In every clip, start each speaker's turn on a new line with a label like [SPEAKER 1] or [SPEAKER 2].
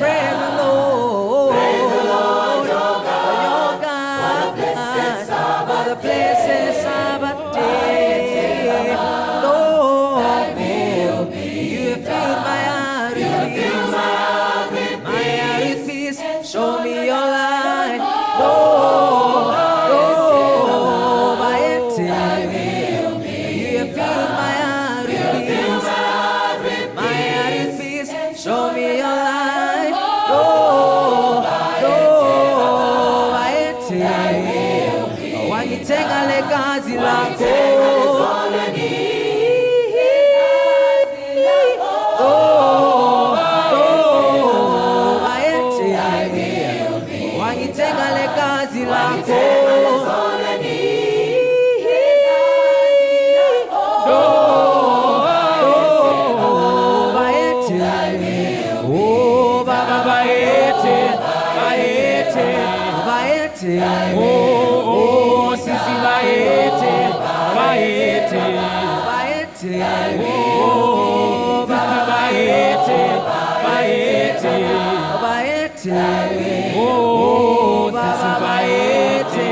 [SPEAKER 1] praise the Lord. Praise the Lord, your God, for the blessed Sabbath day. Lord, you have filled my heart with peace. Show me your light. Lord, by it, you have filled my heart with peace. My heart is peace. Show me your light. Lord, by it, wangitenga lekazi lako. Wangitenga lekazi lako. Oh, Baba, baete. Oh, Sisi, baete. Oh, Baba, baete. Oh, Sisi, baete.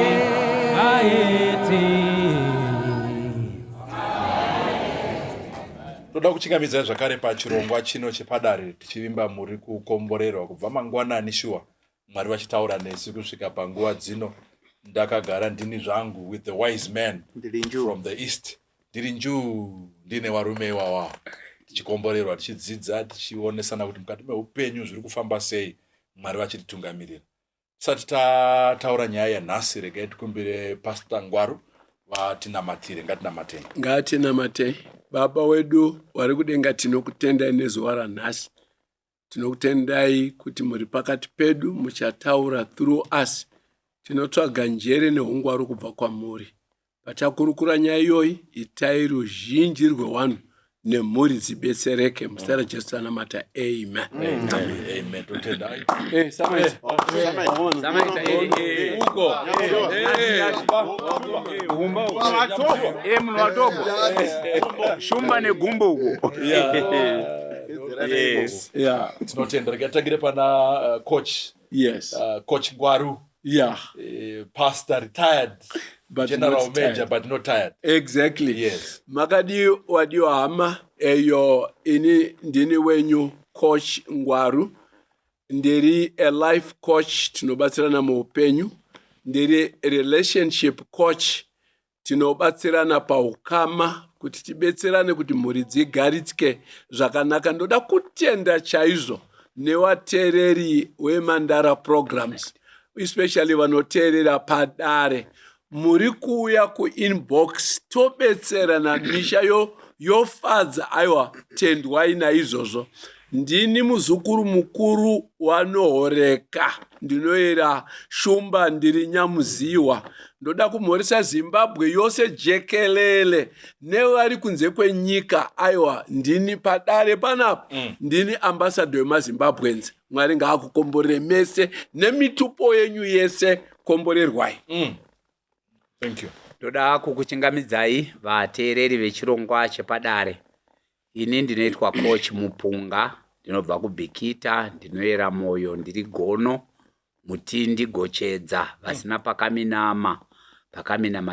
[SPEAKER 2] Toda kuchingamidza zvakare pachirongwa chino chepadare tichivimba muri kukomborerwa kubva mangwanani shuwa Mwari vachitaura nesu kusvika panguva dzino. Ndakagara ndini zvangu with the wise man from the east. Ndiri njuu ndine varume iwawa tichikomborerwa tichidzidza tichionesana kuti mukati meupenyu zviri kufamba sei Mwari vachititungamirira. Tisati tataura nyaya yanhasi regai tikumbire Pastor Ngwaru vatinamatire.
[SPEAKER 3] Ngatinamatei. Baba wedu vari kudenga tinokutendai nezuva ranhasi. Tinokutendai kuti muri pakati pedu muchataura through us. Tinotsvaga njere neungwaru kubva kwamuri. Patakurukura nyaya iyoyi itai ruzhinji rwevanhu nemhuri dzibetsereke muzita raJesu anamata. Amen.
[SPEAKER 2] Amen. Totendai.
[SPEAKER 4] Shumba negumbo uko.
[SPEAKER 3] Yes. Yeah.
[SPEAKER 2] Tinotenda tagire pana coach.
[SPEAKER 3] Yes.
[SPEAKER 2] Coach Ngwaru.
[SPEAKER 3] Yeah.
[SPEAKER 2] Pastor retired.
[SPEAKER 3] But
[SPEAKER 2] General
[SPEAKER 3] not
[SPEAKER 2] Major
[SPEAKER 3] tired.
[SPEAKER 2] but not tired.
[SPEAKER 3] Exactly.
[SPEAKER 2] Yes.
[SPEAKER 3] Makadi wadiwa hama eyo ini ndini wenyu coach Ngwaru. Ndiri a life coach tinobatsirana muupenyu. Ndiri relationship coach tinobatsirana paukama kuti tibetserane kuti mhuri dzigaritike zvakanaka. Ndoda kutenda chaizvo nevateereri weMandara programs, especially vanoteerera Padare. Muri kuuya kuinbox tobetserana misha yofadza. Aiwa, tendwai naizvozvo. Ndini muzukuru mukuru wanohoreka. Ndinoera Shumba, ndiri Nyamuziwa. Ndoda kumhoresa Zimbabwe yose jekelele nevari kunze kwenyika. Aiwa, ndini Padare panapa. Ndini ambassador wemaZimbabwenzi. Mwari ngaakukomborere mese nemitupo yenyu yese. Komborerwai.
[SPEAKER 2] Thank you.
[SPEAKER 4] Ndoda kukuchingamidzai vateereri vechirongwa chepadare. Ini ndinoitwa coach Mupunga, ndinobva kuBhikita, ndinoera moyo, ndiri Gono, Mutindi, Gochedza, vasina pakaminama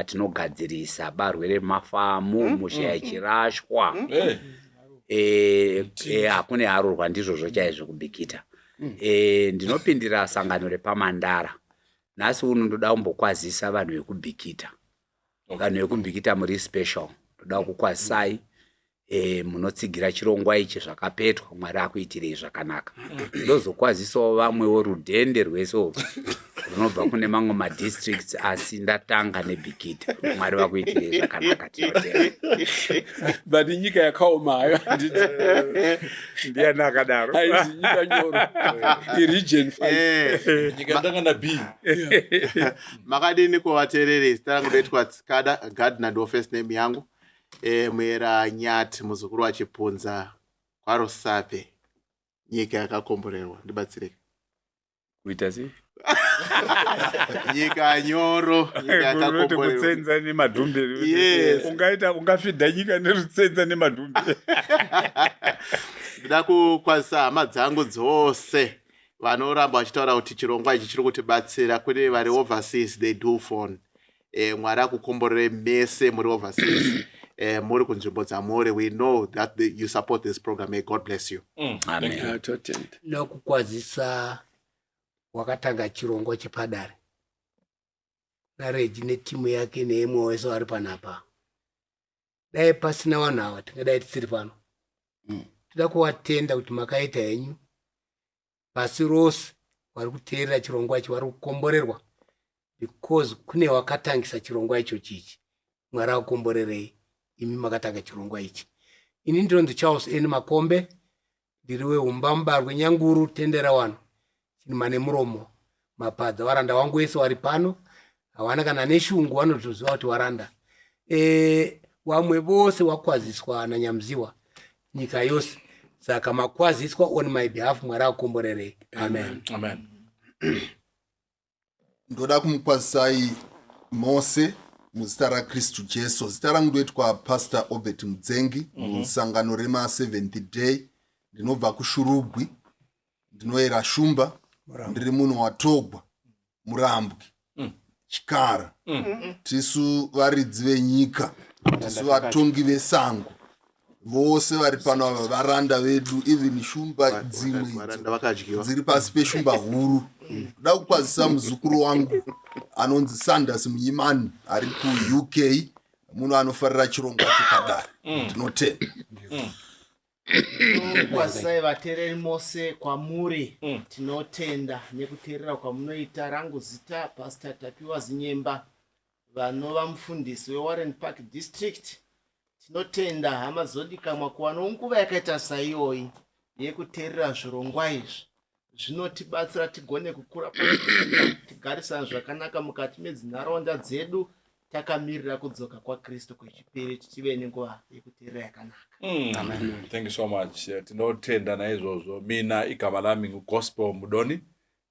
[SPEAKER 4] tinogadzirisa, barwere mafamu, mushaya chirashwa. Hakune harurwa ndizvozvo chaizvo kuBhikita. Ndinopindira sangano repaMandara. Nhasi uno ndoda kumbokwazisa vanhu vekuBhikita. Vanhu vekuBhikita muri special. Ndoda kukwazisai munotsigira chirongwa ichi zvakapetwa. Mwari akuitirei zvakanaka. Ndozokwazisawo vamwewo rudhende rwese runobva kune mamwe madistricts asi ndatanga neBhikita. Mwari vakuitirei zvakanaka tinotenda.
[SPEAKER 3] But nyika yakaoma hayo.
[SPEAKER 4] Ndiani akadaro?
[SPEAKER 3] Haizi nyika nyoro. Region 5.
[SPEAKER 2] Nyika ndanga na B.
[SPEAKER 5] Makadini kuvateereri, zita betwa Tsikada, Gardner ndo first name yangu. Mwera Nyati, muzukuru wachipunza kwaRusape. Nyika yakakomborerwa, ndibatsireke.
[SPEAKER 4] Kuita sei?
[SPEAKER 5] Nyika nyoro, nyika yakakomborerwa.
[SPEAKER 4] Kutsenza nemadhumbe.
[SPEAKER 5] Yes.
[SPEAKER 4] Ungafidha nyika nerutsenza nemadhumbe.
[SPEAKER 5] Ndida kukwazisa hama dzangu dzose vanoramba vachitaura kuti chirongwa ichi chiri kutibatsira. Kune vari overseas, they do phone. Mwari akukomborere mese muri overseas. Muri kunzvimbo dzamuri. We know that you support this program. May God bless you.
[SPEAKER 4] Amen.
[SPEAKER 6] Nokukwazisa wakatanga chirongwa chepadare. Nareji netimu yake neemwe wese vari panapa. Dai pasina vanhu ava tingadai tisiri pano. Tida kuvatenda kuti makaita henyu. Pasi rose vari kuteerera chirongwa ichi vari kukomborerwa. Because kune wakatangisa chirongwa icho chichi. Mwari akukomborerei. Imi makatanga chirongwa ichi. Ini ndinonzi Charles N. Makombe. Ndiriwe umbambarwe nyanguru tendera wano. Chinemane muromo. Mapadza varanda wangu wese vari pano. Hawana kana neshungu vanotoziva kuti waranda. Vamwe vose wakwaziswa nanyamziwa nyika yose. Saka makwaziswa on my behalf Mwari akukomborerei. Amen.
[SPEAKER 2] Amen.
[SPEAKER 7] Ndoda kumukwazisai mose muzita raKristu Jesu. Zita rangu ndoitwa Pastor Obert Mudzengi musangano rema 7th day. Ndinobva kuShurugwi. Ndinoera Shumba. Ndiri munhu watogwa Murambwe. Chikara. Tisu varidzi venyika. Tisu vatongi vesango. Vose vari pano ava varanda vedu, even Shumba dzimwe dziri pasi peshumba huru. Ndoda kukwazisa muzukuru wangu anonzi Sanders Munyimani ari kuUK, munhu anofarira chirongwa chepadare. Ndinotenda.
[SPEAKER 8] Kwazisai vateereri mose kwamuri. Tinotenda nekuteerera kwamunoita. Rangu zita Pastor Tapiwa Zinyemba, vanova mufundisi weWarren Park District. Tinotenda hama zodikamwa kuva nenguva yakaita saiyoyi yekuteerera zvirongwa izvi. Zvinotibatsira tigone kukura tigarisana zvakanaka mukati medzinharaunda dzedu, takamirira kudzoka kwaKristu kwechipiri tive nenguva yekuteerera yakanaka.
[SPEAKER 2] Amen. Thank you so much. Tinotenda naizvozvo. Mina igama rami nguGospel Mudoni,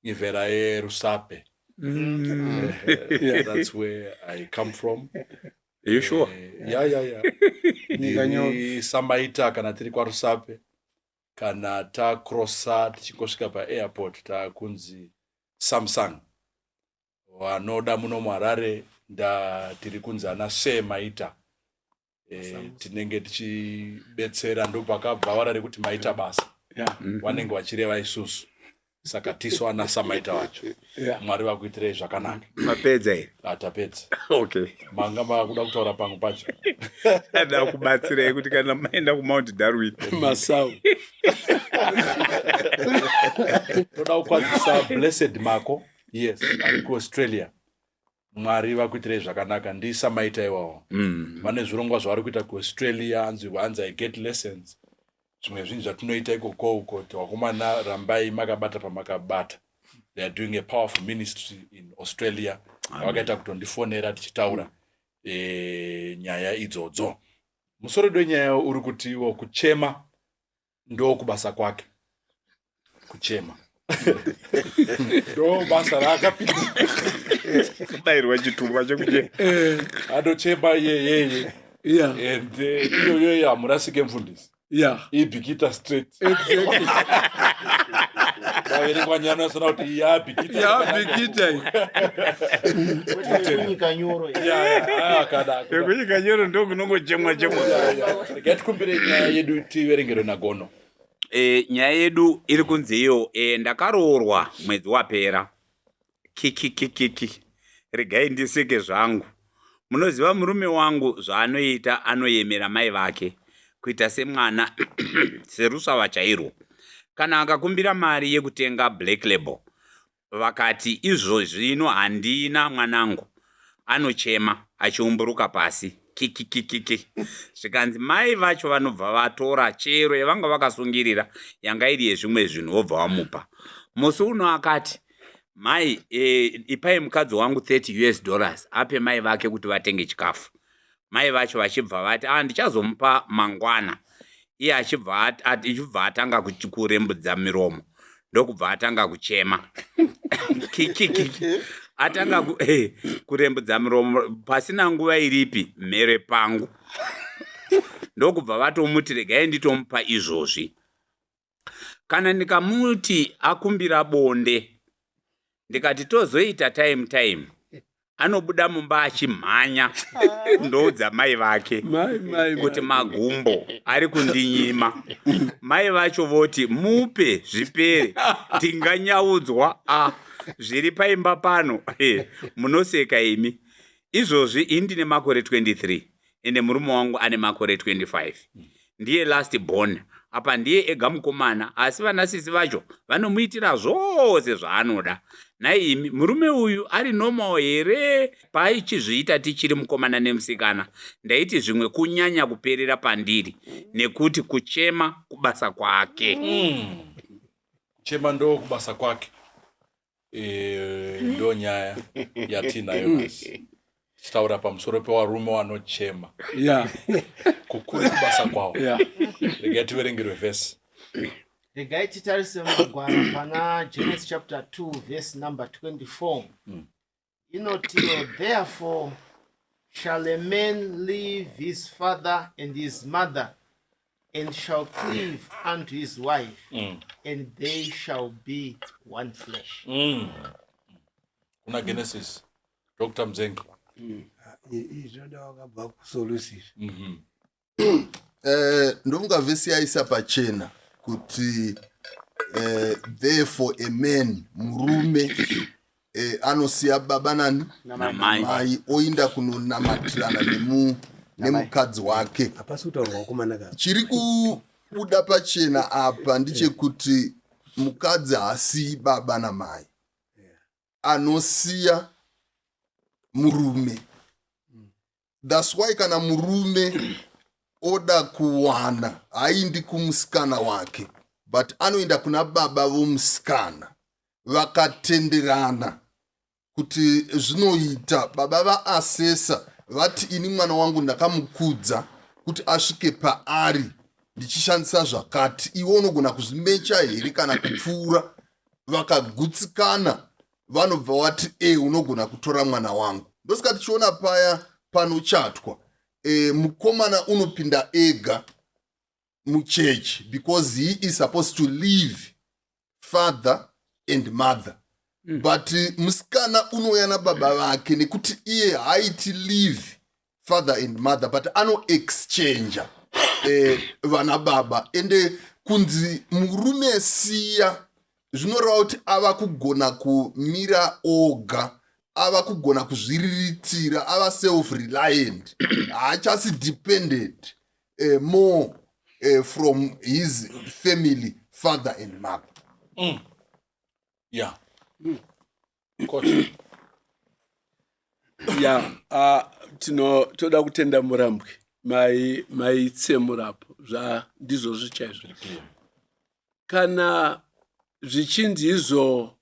[SPEAKER 2] ngivhera eRusape. That's where I come from.
[SPEAKER 4] Are you sure?
[SPEAKER 2] Yeah. Ndiri Samaita kana tiri kwaRusape. Kana takrosa tichikosvika paairport takunzi Samsung. Vanoda muno muHarare tiri kunzi ana Maita. Tinenge tichibetsera ndopakabva vara rekuti maita basa. Vanenge vachireva isusu. Saka tisu ana Samaita vacho. Mwari vakuitirei zvakanaka.
[SPEAKER 4] Mapedza here?
[SPEAKER 2] Tapedza.
[SPEAKER 4] Okay.
[SPEAKER 2] Manga makuda kutaura pangu pacho.
[SPEAKER 4] Ada kubatsirei kuti kana maenda kuMount Darwin
[SPEAKER 3] Masau.
[SPEAKER 2] Toda kukwazisa Blessed Marco. Yes, ari kuAustralia. Mwari vakuitirei zvakanaka. Samaita iwawo. Vane zvirongwa zvavari kuita kuAustralia, anzi I get lessons. Zvimwe zvinhu zvatinoita ikoko uko vakomana rambai makabata pamakabata. They are doing a powerful ministry in Australia. Vakaita kutondifonera tichitaura nyaya idzodzo. Musoro dwenyaya uri kuti kuchema ndokubasa kwake. Kuchema ndo basa rakapinda.
[SPEAKER 4] kubayirwa chitumba chokuchema.
[SPEAKER 2] Adochema yeye.
[SPEAKER 3] Yeah.
[SPEAKER 2] And iyo hamurasike mfundisi.
[SPEAKER 3] Yeah.
[SPEAKER 2] Ibikita straight.
[SPEAKER 3] Exactly.
[SPEAKER 2] Vaverenga nyana sana kuti yabikita.
[SPEAKER 3] Yabikita.
[SPEAKER 8] Kunyika nyoro.
[SPEAKER 2] Kada.
[SPEAKER 4] Kunyika nyoro ndo kunongochemwa.
[SPEAKER 2] Getikumbire nyaya yedu tiverengero nagono.
[SPEAKER 4] Nyaya yedu iri kunzi iyo ndakaroorwa mwedzi wapera. Kiki. Regai ndiseke zvangu. Munoziva murume wangu zvaanoita, anoyemera mai vake kuita semwana serusava chairwo. Kana akakumbira mari yekutenga black label, vakati izvozvino handina mwanangu, anochema achiumburuka pasi. Kiki. Zvikanzi mai vacho vanobva vatora chero yavanga vakasungirira yanga iri yezvimwe zvinhu vobva vamupa. Musi uno akati, mai ipai mukadzi wangu $30 ape mai vake kuti vatenge chikafu. Mai vacho vachibva vati ndichazomupa mangwana. Iye achibva atanga kurembudza miromo. Ndokubva atanga kuchema. Kiki. Atanga kurembudza miromo pasina nguva iripi mere pangu. Ndokubva vatomuti regai nditomupa izvozvi. Kana ndikamuti akumbira bonde, ndikati tozoita time, anobuda mumba achimhanya kundoudza mai vake kuti magumbo ari kundinyima. Mai vacho voti mupe zvipere, ndinganyaudzwa. Zviri paimba pano munoseka imi. Izvozvi indine makore 23 ende murume wangu ane makore 25. Ndiye last born. Apa ndiye ega mukomana, asi vanasisi vacho vanomuitira zvose zvaanoda. Naimi murume uyu ari normal here? Paichizviita tichiri mukomana nemusikana, ndaiti zvimwe kunyanya kuperera pandiri, nekuti kuchema kubasa kwake.
[SPEAKER 2] Kuchema ndo kubasa kwake. Ndo nyaya yatinayo nasi. Taura pamusoro pevarume vanochema. Kukuri kubasa kwavo. Regai tiverengere vhesi.
[SPEAKER 8] Regai titarise mugwara pana Genesis chapter 2 verse number 24. Inoti, therefore shall a man leave his father and his mother, and shall cleave unto his wife, and they shall be one flesh.
[SPEAKER 2] Kuna Genesis. Dr. Mzengi.
[SPEAKER 7] Ndonga vhesi yaisa pachena kuti therefore a man, murume anosiya baba nani namai oinda kunonamatirana nemukadzi wake. Chiri kubuda pachena apa ndichekuti mukadzi haasiyi baba namai, anosiya murume. That's why kana murume oda kuwana haindi kumusikana wake, but anoenda kuna baba vomusikana, vakatenderana kuti zvinoita. Baba vaasesa vati ini mwana wangu ndakamukudza kuti asvike paari ndichishandisa zvakati, iwe unogona kuzvimecha here kana kupfuura. Vakagutsikana vanobva vati unogona kutora mwana wangu. Ndosika tichiona paya panochatwa mukomana unopinda ega muchechi because he is supposed to leave father and mother. But musikana unoya nababa vake nekuti iye haiti leave father and mother, but ano exchange vana baba. Ende kunzi murume siya zvinoreva kuti ava kugona kumira oga, ava kugona kuzviriritira, ava self-reliant, haachasi dependent more from his family, father and mother.
[SPEAKER 2] Yeah. Coach.
[SPEAKER 3] Toda kutenda murambwe maitsemurapo ndizvo zvichaizvo. Kana zvichinzi izvo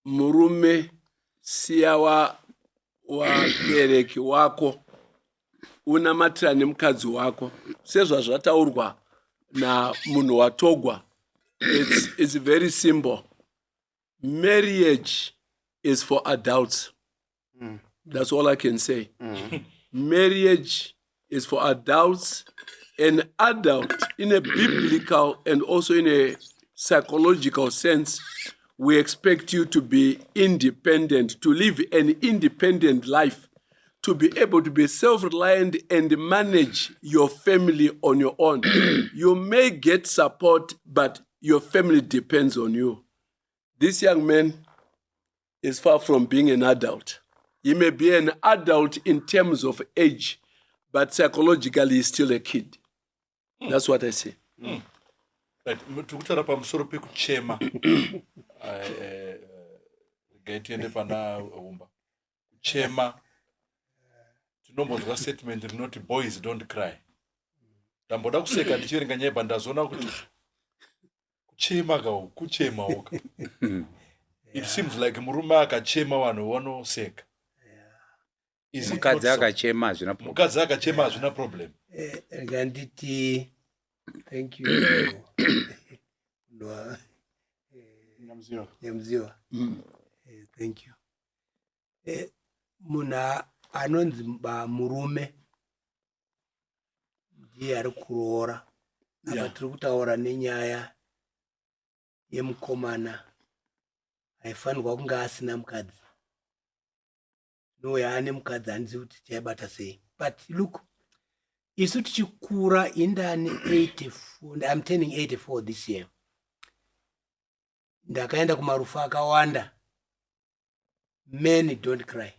[SPEAKER 3] murume siya wabereki wako unamatira nemukadzi wako, sezvazvataurwa namunhu watogwa, it's very simple. Marriage is for adults. That's all I can say. Marriage is for adults. An adult, in a biblical and also in a psychological sense, we expect you to be independent, to live an independent life, to be able to be self-reliant and manage your family on your own. You may get support, but your family depends on you. This young man is far from being an adult. He may be an adult in terms of age, but psychologically he's still a kid. That's what I say.
[SPEAKER 2] Right. Tukutara pamusoro pekuchema. Gaitiende pana umba. Kuchema. Tinombozwa statement rinoti boys don't cry. Tamboda kuseka ndichiverenga nyaya ndazona kuti kuchema oka. It seems like murume akachema vanhu vanoseka.
[SPEAKER 4] Mukadzi akachema
[SPEAKER 2] hazvina problem.
[SPEAKER 6] Ganditi, thank you. Nyamziwa. Thank you. Muna anonzi murume ndiye ari kuroora. Apa tiri kutaura nenyaya yemukomana haifanirwa kunge asina mukadzi. No yaane mukadzi handizi kuti chaibata sei. But look, isu tichikura indani 84, I'm turning 84 this year. Ndakaenda kumarufu akawanda. Men don't cry.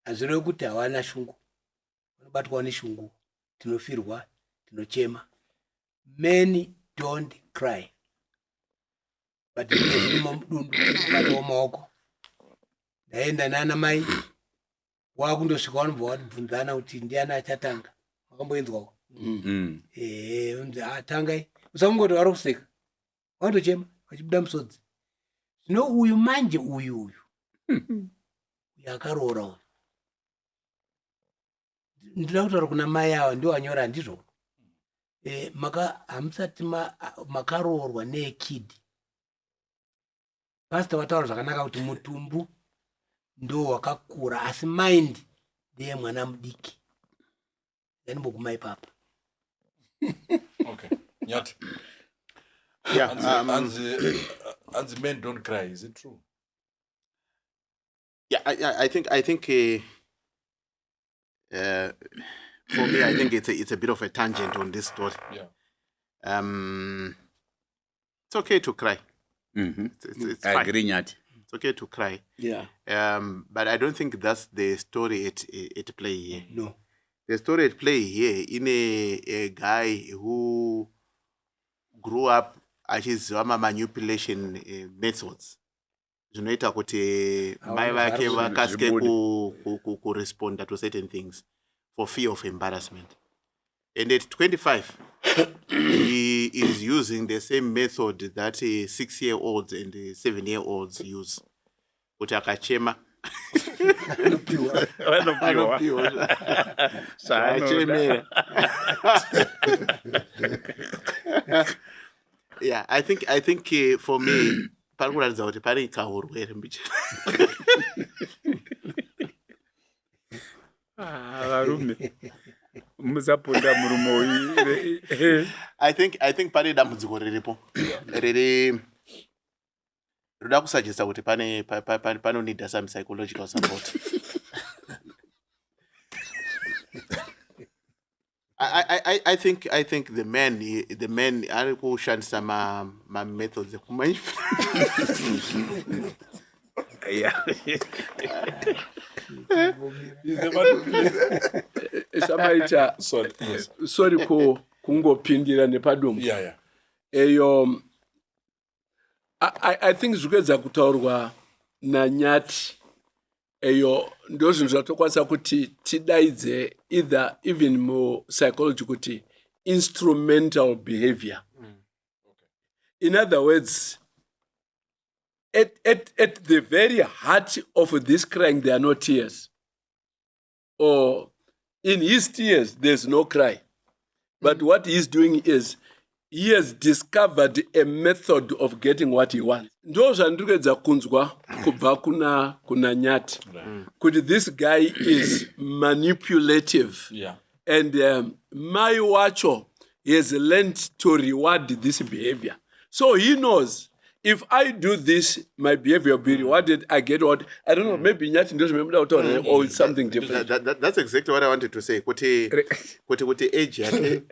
[SPEAKER 6] Azvirevi kuti hawana shungu. Vanobatwa neshungu. Tinofirwa, tinochema. Men don't cry. But zvino mudundu kubatawo maoko. Ndaenda nana mai. Wakundosvika vanobva vatibvunzana kuti ndiani achatanga. Makamboenzwako? Tangai. Usamungoti vari kuseka. Wandochema, wachibuda musodzi. Zvino uyu manje uyu akaroora uyu. Ndinoda kutaura kuna mai ava ndiwo anyora handizvo. Hamusati makaroorwa neekid. Pastor wataura zvakanaka kuti mutumbu ndo wakakura asi mind ndeye mwana mudiki. Ndanimboguma ipapa.
[SPEAKER 2] Okay. Nyati.
[SPEAKER 5] Yeah,
[SPEAKER 2] and the men don't cry. Is it true?
[SPEAKER 5] Yeah, I think for me, I think it's a bit of a tangent on this story.
[SPEAKER 2] Yeah.
[SPEAKER 5] It's okay to cry. It's
[SPEAKER 4] I
[SPEAKER 5] fine.
[SPEAKER 4] agree, Nyati.
[SPEAKER 5] It's okay to cry.
[SPEAKER 6] Yeah.
[SPEAKER 5] But I don't think that's the story at play here.
[SPEAKER 6] No.
[SPEAKER 5] The story at play here in a guy who grew up achiziva manipulation methods zvinoita kuti mai vake vakasike kuresponda to certain things for fear of embarrassment. And at 25, he is using the same method that 6-year-olds and 7-year-olds use. Kuti akachema. Yeah, I think for me, parikuratidza kuti pane kahurwere mbicha.
[SPEAKER 4] Varume musaponda murume uyu.
[SPEAKER 5] I think pane dambudziko riripo. Roda kusuggesta kuti pano need some psychological support. I think the men are kushandisa ma methods ekumai.
[SPEAKER 4] Yeah.
[SPEAKER 3] Samaita sorry kungopindira nepadomo.
[SPEAKER 2] Yeah.
[SPEAKER 3] Eyo I think zvikwedza kutaurwa naNyati eyo ndo zvinhu zvatokwanisa kuti tidaidze either even more psychology kuti instrumental behavior. In other words, at the very heart of this crying there are no tears, or in his tears there's no cry, but what he's doing is he has discovered a method of getting what he wants. Ndo zvandirikuedza kunzwa kubva kuna Nyati kuti this guy is manipulative.
[SPEAKER 2] Yeah.
[SPEAKER 3] And mai wacho has learned to reward this behavior. So he knows if I do this, my behavior will be rewarded. I get what I don't know. Maybe Nyati doesn't remember that, or it's something different.
[SPEAKER 5] That's exactly what I wanted to say. Kuti age yake,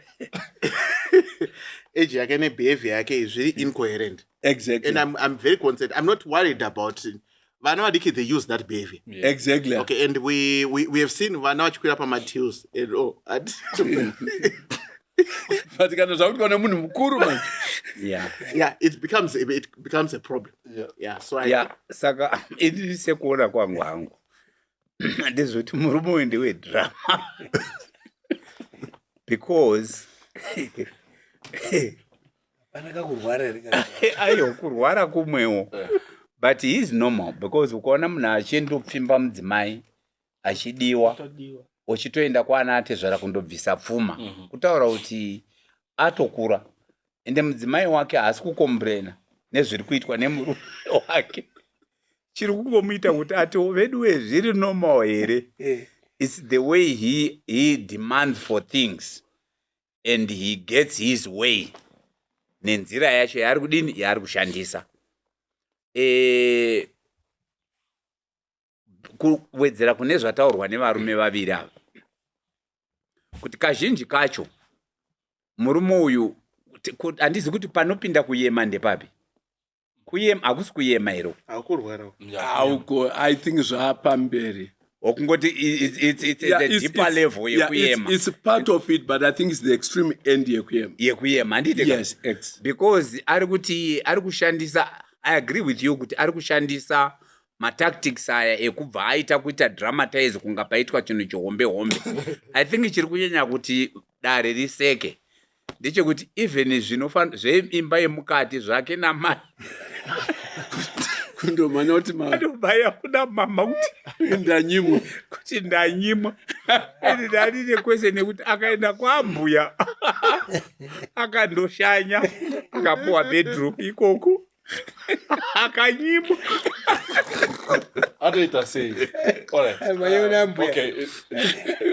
[SPEAKER 5] age yake ne behavior yake is really incoherent.
[SPEAKER 3] Exactly.
[SPEAKER 5] And I'm very concerned. I'm not worried about it. Vana vadiki, they use that behavior.
[SPEAKER 2] Yeah.
[SPEAKER 3] Exactly.
[SPEAKER 5] Okay, and we have seen vana vachikwira pamatills and
[SPEAKER 3] But
[SPEAKER 5] yeah, it becomes a problem. Yeah. So
[SPEAKER 4] Saka ini sekuona kwangu hangu ndezvoti murume uyu ndewedrama because aiyo kurwara kumwewo, but he is normal because ukaona munhu achindopfimba mudzimai achidiwa uchitoenda kwaana atezvara kundobvisa pfuma kutaura kuti atokura ende mudzimai wake haasi kukombrena nezviri kuitwa nemurume wake, chiri kungomuita kuti ati veduwe zviri normal here. It's the way he demands for things and he gets his way. nenzira yacho yaari kudini yaari kushandisa. Kuwedzera kune zvataurwa nevarume vaviri ava, kuti kazhinji kacho murume uyu handizi kuti panopinda kuyema ndepapi. Kuyema hakusi kuyema ero,
[SPEAKER 5] akurwara
[SPEAKER 3] auko I think zvapamberi
[SPEAKER 4] okungoti it's a deeper level yekuyema.
[SPEAKER 3] It's part of it, but I think it's the extreme end
[SPEAKER 4] yekuyema handiti.
[SPEAKER 3] Yes,
[SPEAKER 4] because ari kushandisa, I agree with you kuti ari kushandisa matactics aya ekubva aita kuita dramatize kunga paitwa chinhu chihombe hombe. I think chiri kunyanya kuti dare riseke ndechekuti even zveimba yemukati zvake namai
[SPEAKER 3] kundomanya kuti
[SPEAKER 4] anobaya kuna mama kuti
[SPEAKER 3] ndanyimwa
[SPEAKER 4] kuti ndanyimwa. Ende ndarine kwese nekuti akaenda kwambuya akandoshanya akapuwa bedroom ikoko akanyimwa.
[SPEAKER 2] Atoita sei? Alright. Okay.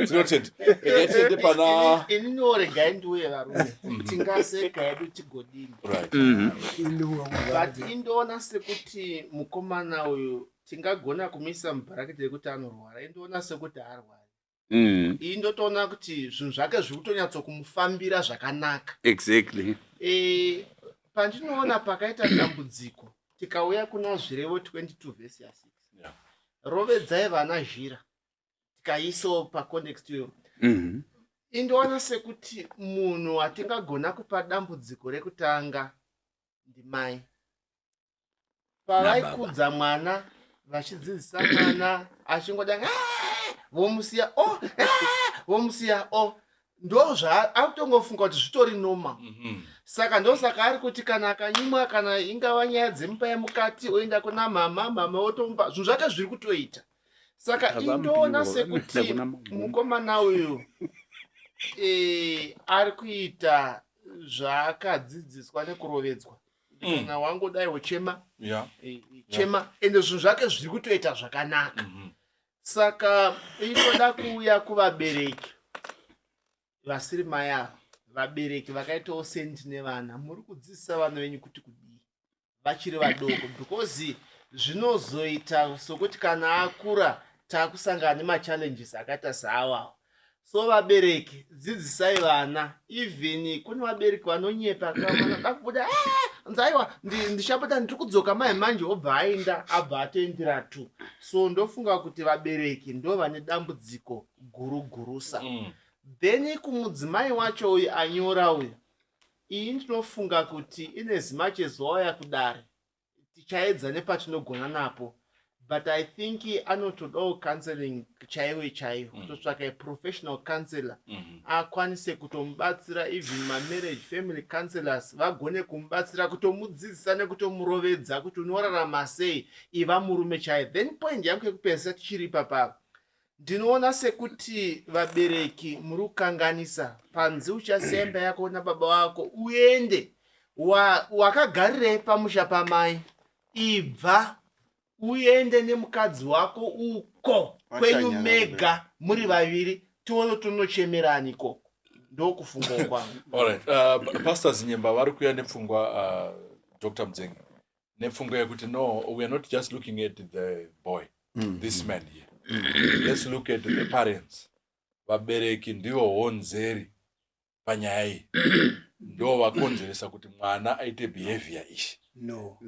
[SPEAKER 2] It's noted. Getende pana.
[SPEAKER 8] Inoregai ndiwe varume. Tingaseka yedu chigodini.
[SPEAKER 2] Right.
[SPEAKER 8] But indoona sekuti mukomana uyu tingagona kumisa mubharaketi yekuti anorwara. Indoona sekuti arwari. Indotoona kuti zvinhu zvake zviri kutonyatso kumufambira zvakanaka.
[SPEAKER 4] Exactly.
[SPEAKER 8] Pandinoona pakaita dambudziko tikauya kuna zvirevo 22 vhesi ya 6. Rovedzai vana zhira tikaiso pacontext iyoyo. Indoona sekuti munhu atingagona kupa dambudziko rekutanga ndimai. Pavaikudza mwana vachidzidzisa mwana achingoda vomusiya vomusiya ndozva akutongofunga kuti zvitori normal. Saka ndosaka ari kuti kana akanyimwa kana ingava nyaya dzemumba yemukati oenda kuna mama otomba zvinhu zvake zviri kutoita. Saka indoona sekuti mukomana uyu ari kuita zvaakadzidziswa nekurovedzwa. Kana wangodai uchema chema ende zvinhu zvake zviri kutoita zvakanaka. Saka inoda kuuya kuvabereki vasiri mai ava, vabereki vakaitawo sendi nevana, muri kudzidzisa vana venyu kuti kudii vachiri vadoko, because zvinozoita sokuti kana akura taakusangana nemachallenges akaita seawawo. So vabereki dzidzisai vana, even kune vabereki vanonyepa kana dakubuda nzaiwa ndichapota ndiri kudzoka mai manje obva aenda abva atoendera tu. So ndofunga kuti vabereki ndo vane dambudziko gurusa. Then kumudzimai wacho uyu anyora uyu, iyi ndinofunga kuti in as much as wauya kudare tichaedza nepatinogona napo, but I think anotodawo counseling chaiwo kutotsvaka professional counselor akwanise kutomubatsira, even marriage family counselors vagone kumubatsira kutomudzidzisa nekutomurovedza kuti unorarama sei iva murume chaivo. Then point yangu yekupedzisa tichiri papa, ndinoona sekuti vabereki muri kukanganisa. Panzi uchasiya imba yako nababa wako uende wakagarirei pamusha pamai, ibva uende nemukadzi wako uko kwenyu mega muri vaviri tione tonochemerani ikoko. Ndokufunga kwangu.
[SPEAKER 2] Alright. Pastor Zinyemba vari kuya nepfungwa Dr. Mdzengi nepfungwa yekuti no, we are not just looking at the boy, this man here. Let's look at the parents. Vabereki ndivo honzeri panyaya iyi. Ndo vakonzeresa kuti mwana aite behavior ishi.
[SPEAKER 6] No.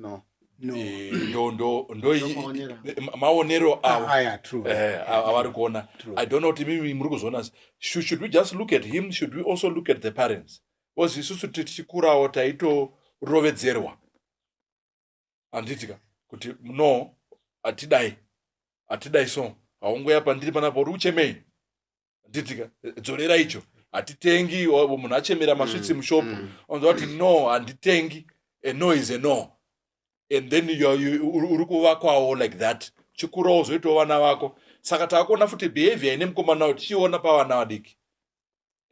[SPEAKER 2] Maonero avari kuona. I don't know kuti mimi muri kuzoona. Should we just look at him? Should we also look at the parents? Because isusu tichikurawo taitorovedzerwa. Anditika kuti no, atidai so. Haungoya pandiri panapo uri uchemei. Anditika dzorera icho. Atitengi munhu achemera maswitsi mushopu. Onzwa kuti no, handitengi. A no is a no. And then uri kuvakwawo like that. Chikurawo zoitawo vana vako. Saka takuona futi behavior ine mukomana tichiona pavana vadiki.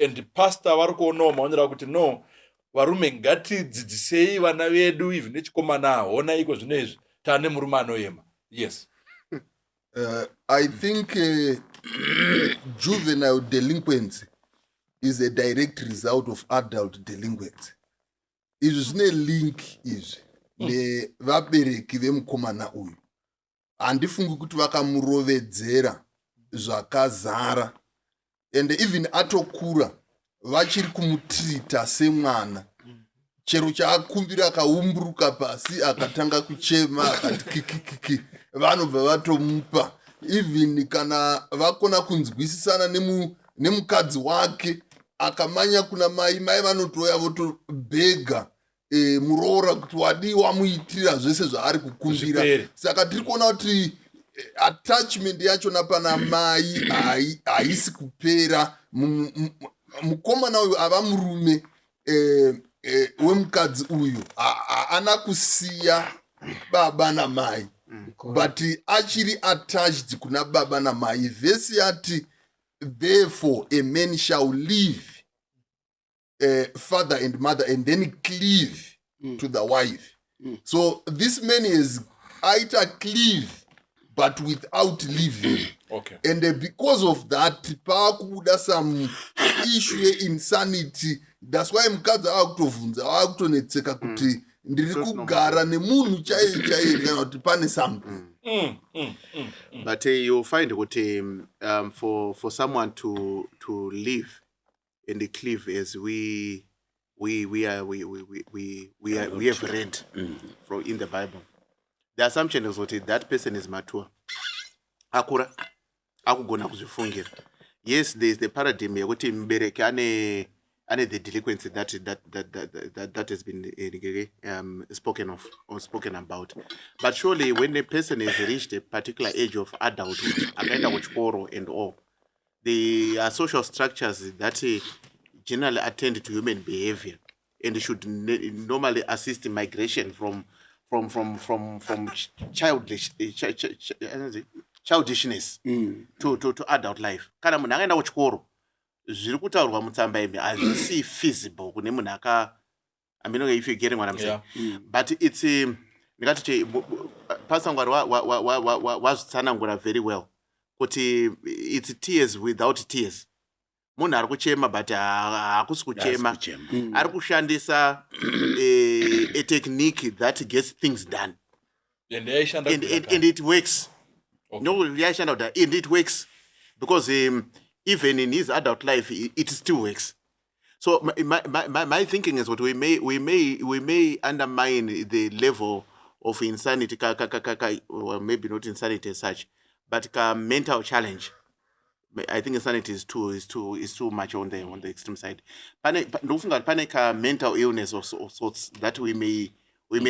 [SPEAKER 2] And pastor vari kuonawo maonera kuti no, varume ngatidzidzisei vana vedu even nechikomana hona iko zvinezvi taane murume anoema. Yes.
[SPEAKER 7] I think juvenile delinquency is a direct result of adult delinquency. izvi zvine link izvi nevabereki vemukomana uyu. Handifungi kuti vakamurovedzera zvakazara, and even atokura vachiri kumutrita semwana. Chero chaakumbira akaumburuka pasi akatanga kuchema akati kikikiki, vanobva vatomupa. Even kana vakona kunzwisisana nemukadzi wake akamanya kuna mai vanotoya votobhega muroora kuti wadi wamuitira zvese zvaari kukumbira. Saka tiri kuona kuti attachment yachona pana mai haisi kupera. Mukomana uyu ava murume wemukadzi uyu haana kusiya baba namai, but achiri attached kuna baba namai. Vhesi yati therefore a man shall leave father and mother and then cleave to the wife. So this man is aita cleave but without leaving.
[SPEAKER 2] Okay.
[SPEAKER 7] And because of that paakubuda some issue insanity. That's why mukadzi akutovhunza akutonetseka kuti ndiri kugara nemunhu chaiye kana kuti pane something.
[SPEAKER 5] But you'll find kuti for someone to live and cleave, as we have read from in the Bible, the assumption is that person is mature. Akura akugona kuzvifungira. Yes, there is the paradigm yekuti mbereki ane the delinquency that has been spoken of or spoken about. But surely when a person has reached a particular age of adulthood, akaenda kuchikoro and all, the social structures that generally attend to human behavior and should normally assist in migration from childishness to adult life. Kana munhu akaenda kuchikoro, zviri kutaurwa mutsamba imi hazvisi feasible kune munhu I mean, if you're getting what I'm saying. Yeah. But it's ndingati Pastor Ngwari wazvitsanangura very well kuti it's tears without tears. Munhu ari kuchema but hakusi kuchema, ari kushandisa a technique that gets things done and it works. Okay. No, and it works because even in his adult life it still works. So my thinking is what we may undermine the level of insanity, or maybe not insanity as such, but mental challenge. I think insanity is too much on the extreme side. Panic mental illness of sorts that we may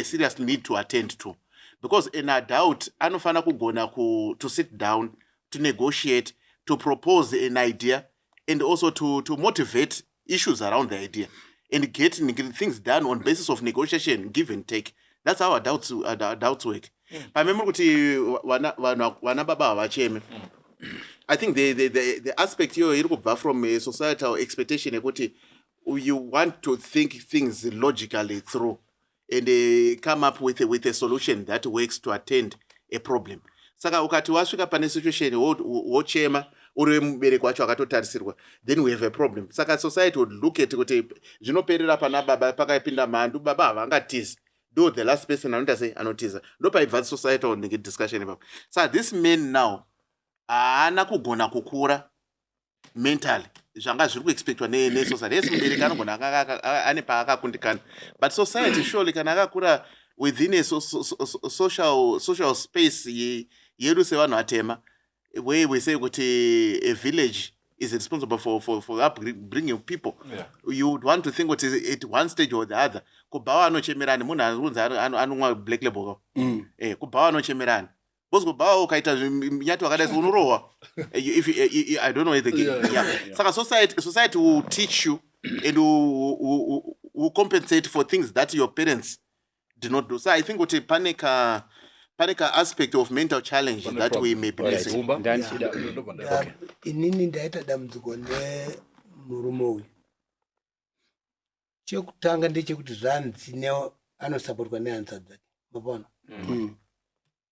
[SPEAKER 5] seriously need to attend to, because an adult anofana kugona to sit down, to negotiate, to propose an idea, and also to motivate issues around the idea and get things done on basis of negotiation, give and take. That's how adults work. I remember wana baba wacheme. I think the aspect here is from a societal expectation that you want to think things logically through and come up with a solution that works to attend a problem. Saka ukati wasvika pane situation wochema uri mubereki wacho akatotarisirwa, then we have a problem. Saka society would look at kuti zvinoperera pana baba pakapinda mhandu, baba havangatizi, though the last person anotiza. Ndopaibva society on the discussion about. So this man now haana kugona kukura mentally zvanga zviri kuexpectwa nesociety. Yes, mubereki anogona ane paakakundikana, but society surely kana akakura within a social space yedu sevanhu vatema, where we say that a village is responsible for upbringing people. Yeah. You would want to think what is at one stage or the other. Kubawa no chemerani, muna anunwa black label. Kubawa no chemerani. Boss kubawa ukaita nyatu wakada unurowa. If I don't know the game. Yeah. Saka society will teach you and will compensate for things that your parents do not do. So I think what a panic aspect of mental challenge that we may be missing.
[SPEAKER 6] Inini ndaita dambudziko nemurume uyu. Chekutanga ndechekuti zvanzi anosupportwa nehanza dzake. Mapona.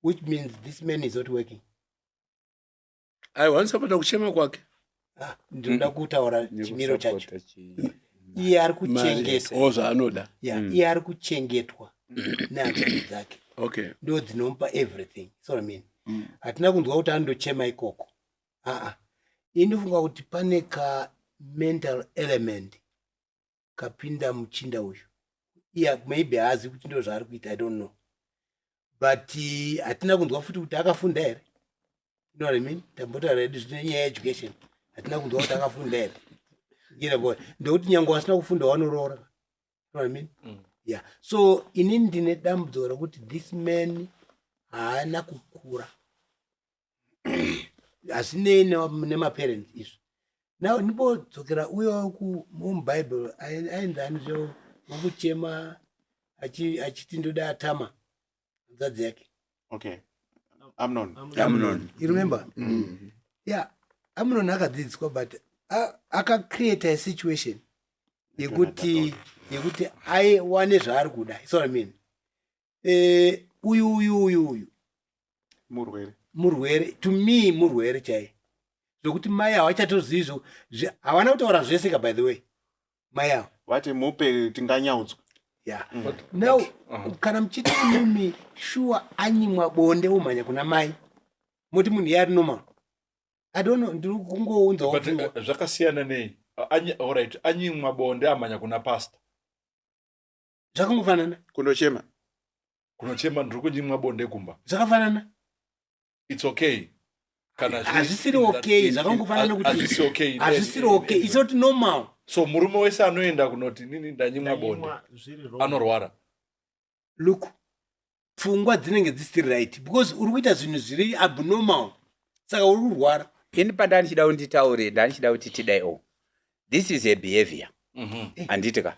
[SPEAKER 6] Which means this man is not working.
[SPEAKER 3] I want support kuchema kwake.
[SPEAKER 6] Ndinoda kutaura chimiro chacho. iye ari kuchengetwa
[SPEAKER 3] zvaanoda
[SPEAKER 6] iye ari kuchengetwa nehanzvadzi dzake
[SPEAKER 3] okay
[SPEAKER 6] ndo dzinomupa everything so I mean hatina kunzwa kuti andochema ikoko inofunga kuti pane ka mental element kapinda muchinda uyu iye maybe haazi kuti ndo zvaari kuita I don't know but hatina kunzwa futi kuti akafunda here you know what I mean tambotaura redu zvine nyaya education hatina kunzwa kuti akafunda here ndokuti nyange wasina kufunda wanoroora you know what I mean yeah so inini ndine dambudziko rekuti this man haana kukura hazinei nemaparents izvo now ndimbodzokera uyo mubhaibheri aenzani zvo wokuchema achiti ndoda atama nzadzi yake
[SPEAKER 5] okay Amnon
[SPEAKER 6] you remember yeah Amnon akadzidziswa but akacreate a situation yekuti aiwane zvaari kuda so I mean uyu murwere to me murwere chai zvokuti mai havachatozivi havana kutaura zvese ka by the way mai avo
[SPEAKER 5] vati mupe tinganyaudzwa
[SPEAKER 6] yeah now kana muchiti mumi sure anyimwa bonde umhanya kuna mai muti munhu iye ari normal I don't know ndiri kungounzawo
[SPEAKER 2] zvakasiyana nei alright anyimwa bonde amhanya kuna pastor
[SPEAKER 6] zvakangofanana
[SPEAKER 2] kunochema ndiri kunyimwa bonde kumba
[SPEAKER 6] zvakafanana
[SPEAKER 2] it's okay kana
[SPEAKER 6] hazvisiri okay zvakangofanana kuti hazvisiri okay it's not normal
[SPEAKER 2] so murume wese anoenda kunoti nini ndanyimwa bonde anorwara
[SPEAKER 6] look pfungwa dzinenge dzisiri right because uri kuita zvinhu zviri abnormal saka uri kurwara
[SPEAKER 4] ini pandandichida kunditaure ndandichida kuti tidai this is a behavior handitika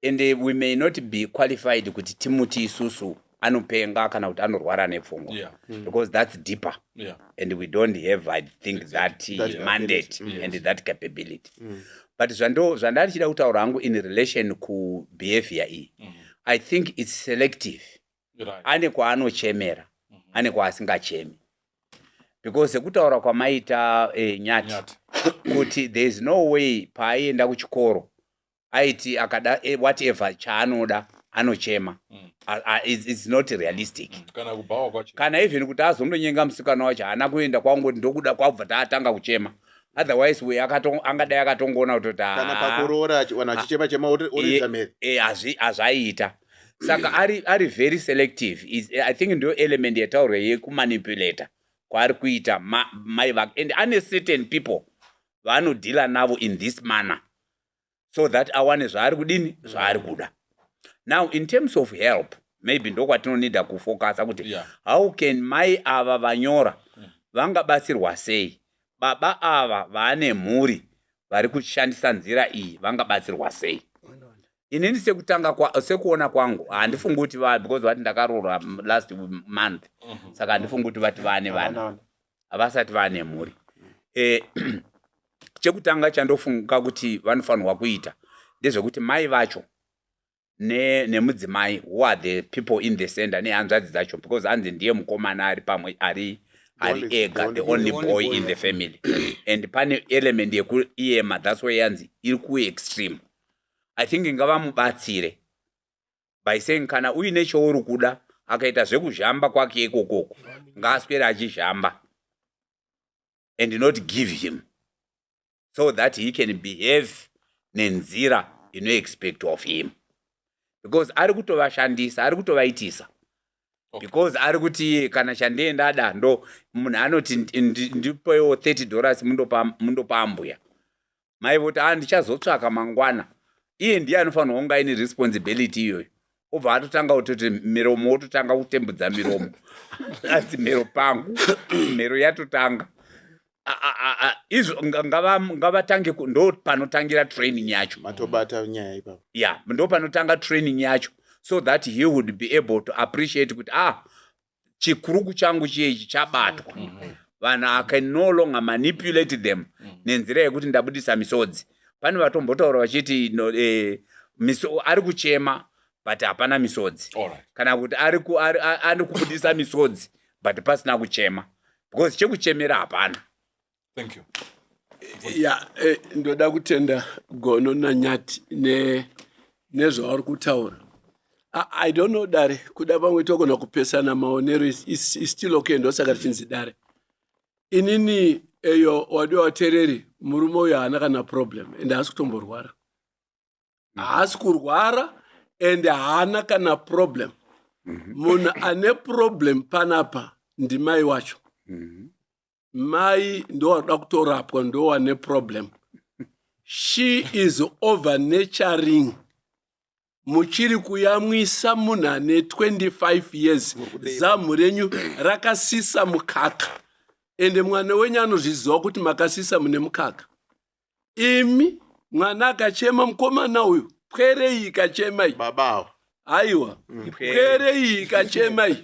[SPEAKER 4] and we may not be qualified kuti timuti isusu anopenga kana kuti anorwara nepfungwa because that's deeper and we don't have I think that mandate and that capability but zvandandichida kutaura hangu in relation ku behavior iyi I think it's selective ane kwaanochemera ane kwaasingachemi because sekutaura kwamaita nyati kuti there is no way paaienda kuchikoro aiti akada whatever chaanoda anochema it's not realistic kana even kuti azondonyenga musikana wacho haana kuenda kwangoti ndokuda kwabva taatanga kuchema otherwise we angadai akatongoona kuti
[SPEAKER 5] kana pakuroora vanhu vachichema urizamere
[SPEAKER 4] hazvaiita saka ari very selective I think ndio element yetaurwa yekumanipulata kwaari kuita mai vake and ane certain people vaanodhila navo in this manner so that awane zvaari kudini zvaari kuda. Now in terms of help maybe ndokwatinonida kufocusa kuti how can mai ava vanyora vangabatsirwa sei, baba ava vaane mhuri vari kushandisa nzira iyi vangabatsirwa sei. Inini sekuona kwangu handifungi kuti because vati ndakaroora last month saka handifungi kuti vati vaane vana havasati vaane mhuri. Chekutanga chandofunga kuti vanofanirwa kuita ndezvekuti mai vacho nemudzimai who are the people in the center nehanzvadzi dzacho because hanzi ndiye mukomana ari pamwe ari ega the only boy in the family and pane element yekuiyema that's why yanzi iri kuextreme. I think ngavamubatsire by saying kana uine chouri kuda akaita zvekuzhamba kwake ikokoko ngaaswere achizhamba and not give him so that he can behave nenzira inoexpect of him because ari kutovashandisa ari kutovaitisa because ari kuti kana chandienda dando munhu anoti ndipewo $30 mundopa ambuya mai voti ndichazotsvaka mangwana iye ndiye anofanirwa kunga ine responsibility iyoyo obva atotanga kutoti miromo ototanga kutembudza miromo asi mhero pangu mhero yatotanga izvo ngavatange ndo panotangira training yacho
[SPEAKER 5] matobata nyaya ipapo
[SPEAKER 4] ndo panotanga training yacho so that he would be able to appreciate kuti chikuruku changu chiechi chabatwa vanhu I can no longer manipulate them nenzira yekuti ndabudisa misodzi. Pane vatombotaura vachiti ari kuchema but hapana misodzi kana kuti ari kubudisa misodzi but pasina kuchema because chekuchemera hapana.
[SPEAKER 2] Thank you.
[SPEAKER 3] ndoda kutenda Gono naNyati nezvauri kutaura. I don't know Dare, kuda pamwe togona kupesana maonero is still okay, ndosaka tichinzi Dare. Inini eyo wadiwa watereri murume uyo haana kana problem ende haasi kutomborwara. Haasi kurwara ende haana kana problem. Munhu ane problem panapa ndimai wacho. Mai ndo wada kutorapwa ndo wane problem. She is overnaturing. Muchiri kuyamwisa munhu ane 25 years zamu renyu rakasisa mukaka. Ende mwana wenyu anozviziva kuti makasisa mune mukaka. Imi mwana akachema mukomana uyu pwerei ikachemai.
[SPEAKER 5] Babao.
[SPEAKER 3] Aiwa, pwerei ikachemai.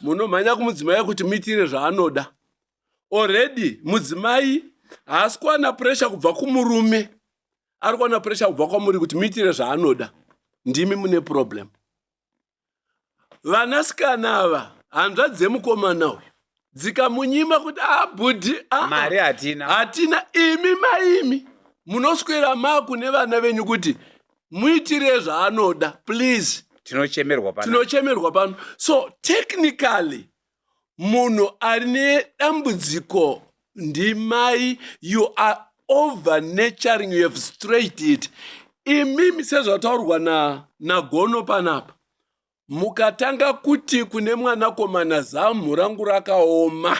[SPEAKER 3] Munomhanya kumudzimai kuti muitire zvaanoda. Already mudzimai haasi kuwana pressure kubva kumurume. Ari kuwana pressure kubva kwamuri kuti muitire zvaanoda. Ndimi mune problem. Vanasikana ava hanzvadzi dzemukomana uyu dzikamunyima kuti budhi
[SPEAKER 4] mari hatina,
[SPEAKER 3] imi maimi munoswera makune vana venyu kuti muitire zvaanoda, please. Tinochemerwa pano. So technically munhu ari nedambudziko ndimai, you are overnaturing, you have straight it. Imi sezvataurwa naGono panapa, mukatanga kuti kune mwanakomana zamu rangu rakaoma,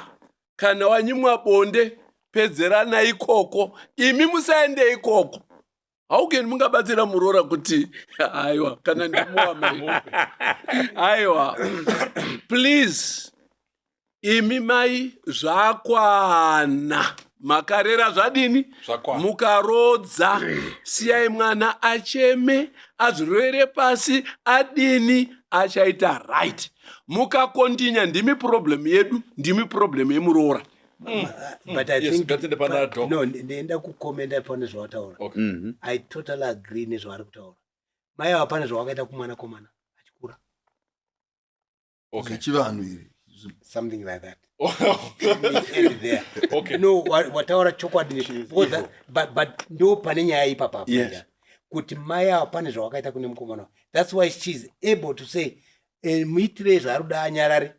[SPEAKER 3] kana wanyimwa bonde pedzerana ikoko, imi musaende ikoko. Haugeni mungabatsira murora kuti aiwa kana ndimuwamai. Aiwa, please, imi mai zvakwana. Makarera zvadini? Mukarodza. Siyai mwana acheme, azvirwere pasi, adini, achaita right. Mukakontinya, ndimi problem yedu, ndimi problem yemuroora.
[SPEAKER 6] But I think no, ndenda kukomenda pane zvawataura. I totally agree nezvavari kutaura. Mai hapana zvawakaita kumwana komana achikura.
[SPEAKER 7] Okay. Chivanhu iri.
[SPEAKER 6] Something like that. End there.
[SPEAKER 2] Okay.
[SPEAKER 6] No, wataura chokwadi. But ndo pane nyaya ipapa.
[SPEAKER 3] Yes.
[SPEAKER 6] Kuti mai hapana zvawakaita kune mukomana. That's why she's able to say muitire zvaruda anyarare.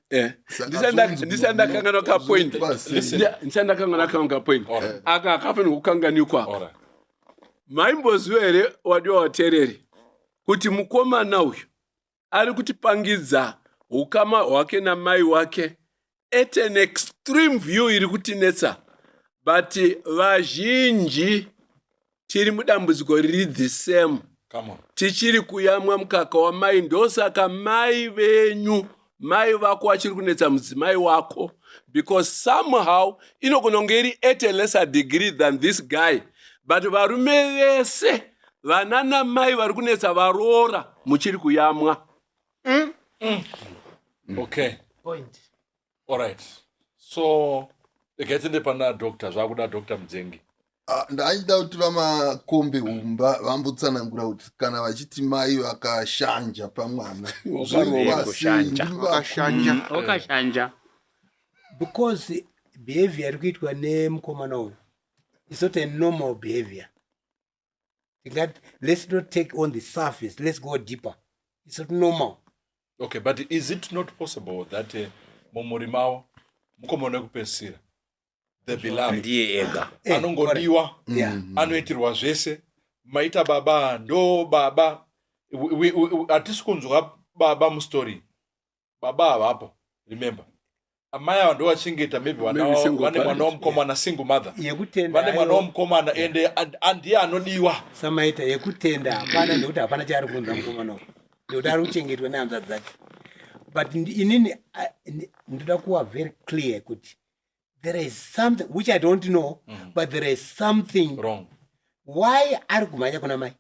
[SPEAKER 3] Ndisandakangana ka point. Ndisandakangana ka point. Aka akafanira kukanganikwa. Maimboziwa here wadiwa watereri kuti mukomana uyu ari kutipangidza ukama hwake namai wake at an extreme view iri kutinetsa, but vazhinji tiri mudambudziko riri the same. Tichiri kuyamwa mukaka wamai, ndosaka mai venyu, mai vako vachiri kunetsa mudzimai wako, because somehow inogona kunge iri at a lesser degree than this guy, but varume vese vana namai vari kunetsa varoora muchiri kuyamwa.
[SPEAKER 2] Okay.
[SPEAKER 8] Point.
[SPEAKER 2] All right. So getende pana doctor zvakuda Dr. Mdzengi.
[SPEAKER 7] Ndaida kuti vamakombe umba vambutsanangura kuti kana vachiti mai vakashanja pamwana.
[SPEAKER 4] Wakashanja.
[SPEAKER 6] Because behavior iri kuitwa nemukomana uyu is not a normal behavior. Let's not take on the surface. Let's go deeper. It's not normal.
[SPEAKER 2] Okay, but is it not possible that mumurima mukomana kupesira the beloved
[SPEAKER 4] ndiye ega
[SPEAKER 2] anongodiwa anoitirwa zvese maita baba ndo baba atisi kunzwa baba mustory baba avapo, remember amai ava ndo vachengeta maybe vane mwana womukomana single mother, vane mwana womukomana ende ndiye anodiwa
[SPEAKER 6] samaita yekutenda hapana, ndokuti hapana chaari kunza mukomana uyu, ndokuti ari kuchengetwa nehanza dzake. But inini ndoda kuva very clear kuti there is something which I don't know, but there is something
[SPEAKER 2] wrong.
[SPEAKER 6] Why ari kumhanya kuna mai?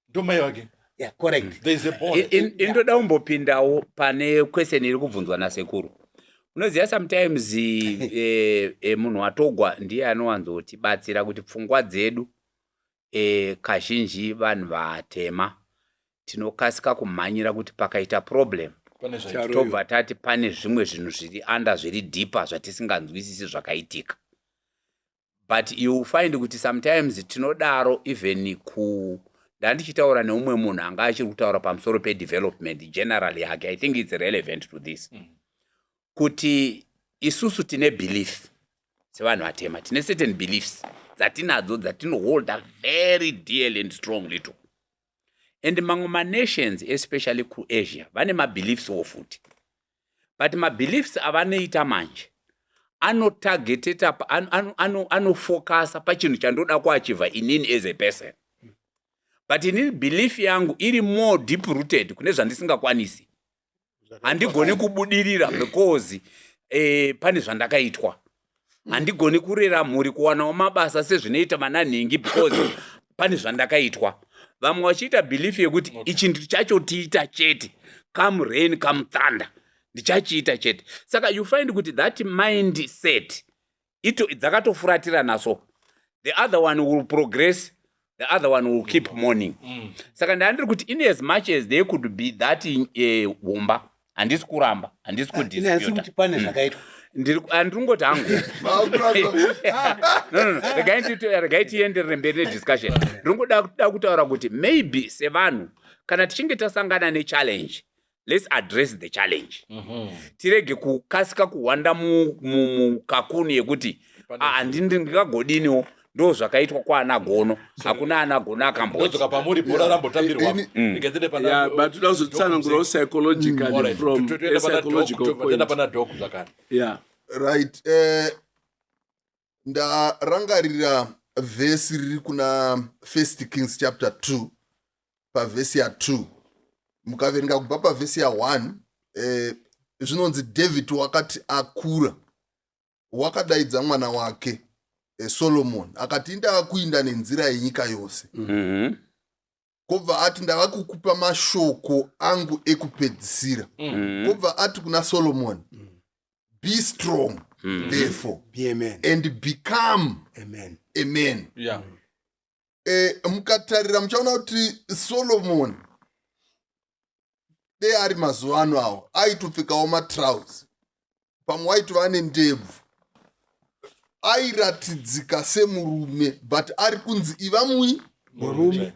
[SPEAKER 2] Ndo mai wake.
[SPEAKER 6] Yeah, correct.
[SPEAKER 2] There is a bond.
[SPEAKER 4] Indoda umbopindawo pane question iri kubvunzwa nasekuru. Unoziva sometimes munhu watogwa ndiye anowanzotibatsira kuti pfungwa dzedu kazhinji vanhu vatema tinokasika kumhanyira kuti pakaita problem tobva tati pane zvimwe zvinhu zviri anda zviri deeper zvatisinganzwisisi zvakaitika. but you find kuti sometimes tinodaro even ndandichitaura neumwe munhu anga achiri kutaura pamusoro development generally hake. I think it's relevant to this. Kuti isusu tine belief sevanhu vatema tine certain beliefs dzatinadzo dzatinoholda very dearly and strongly to, and mamwe nations especially kuAsia vane mabeliefs ofuti, but mabeliefs avanoita manje anotargeteta anofocasa pachinhu chandoda kuachiva inini as a person, but inini belief yangu iri more deep rooted kune zvandisingakwanisi, handigoni kubudirira because pane zvandakaitwa, handigoni kurera mhuri kuwanawo mabasa sezvinoita mananhingi because pane zvandakaitwa. Vamwe vachiita belief yekuti ichi ndichacho tiita chete, come rain come thunder, ndichachiita chete. Saka you find kuti that mindset ito dzakatofuratira naso, the other one will progress, the other one will keep mourning. Saka ndandiri kuti in as much as they could be that humba, handisi kuramba, handisi kudispute. Andringoti hangu regai tienderere mberi nediscussion. Ndingoda kutaura kuti maybe sevanhu kana tichinge tasangana nechallenge, let's address the challenge. Tirege kukasika kuhwanda mukakuni yekuti ndingagodiniwo ndo zvakaitwa kwaana gono, hakuna ana gono akambodzi
[SPEAKER 2] pamuri bhora rambotambirwa.
[SPEAKER 3] But toda kuzotsanangurawo psychologically from a psychological point.
[SPEAKER 2] Pana doku zvakare.
[SPEAKER 3] Yeah.
[SPEAKER 7] Right. Ndarangarira vhesi riri kuna 1 Kings chapter 2 pavhesi ya 2. Mukaverenga kubva pavhesi ya 1, zvinonzi David wakati akura wakadaidza mwana wake Solomon akati ndava kuinda nenzira yenyika yose. Kobva ati ndava kukupa mashoko angu ekupedzisira. Kobva ati kuna Solomon, be strong, therefore,
[SPEAKER 6] Be a man.
[SPEAKER 7] and become
[SPEAKER 6] A man.
[SPEAKER 7] a man.
[SPEAKER 2] Yeah.
[SPEAKER 7] Mukatarira muchaona kuti Solomon ari mazuva ano awo aitopfekawo matrouse, pamwe waitova nendebvu, airatidzika semurume, but ari kunzi iva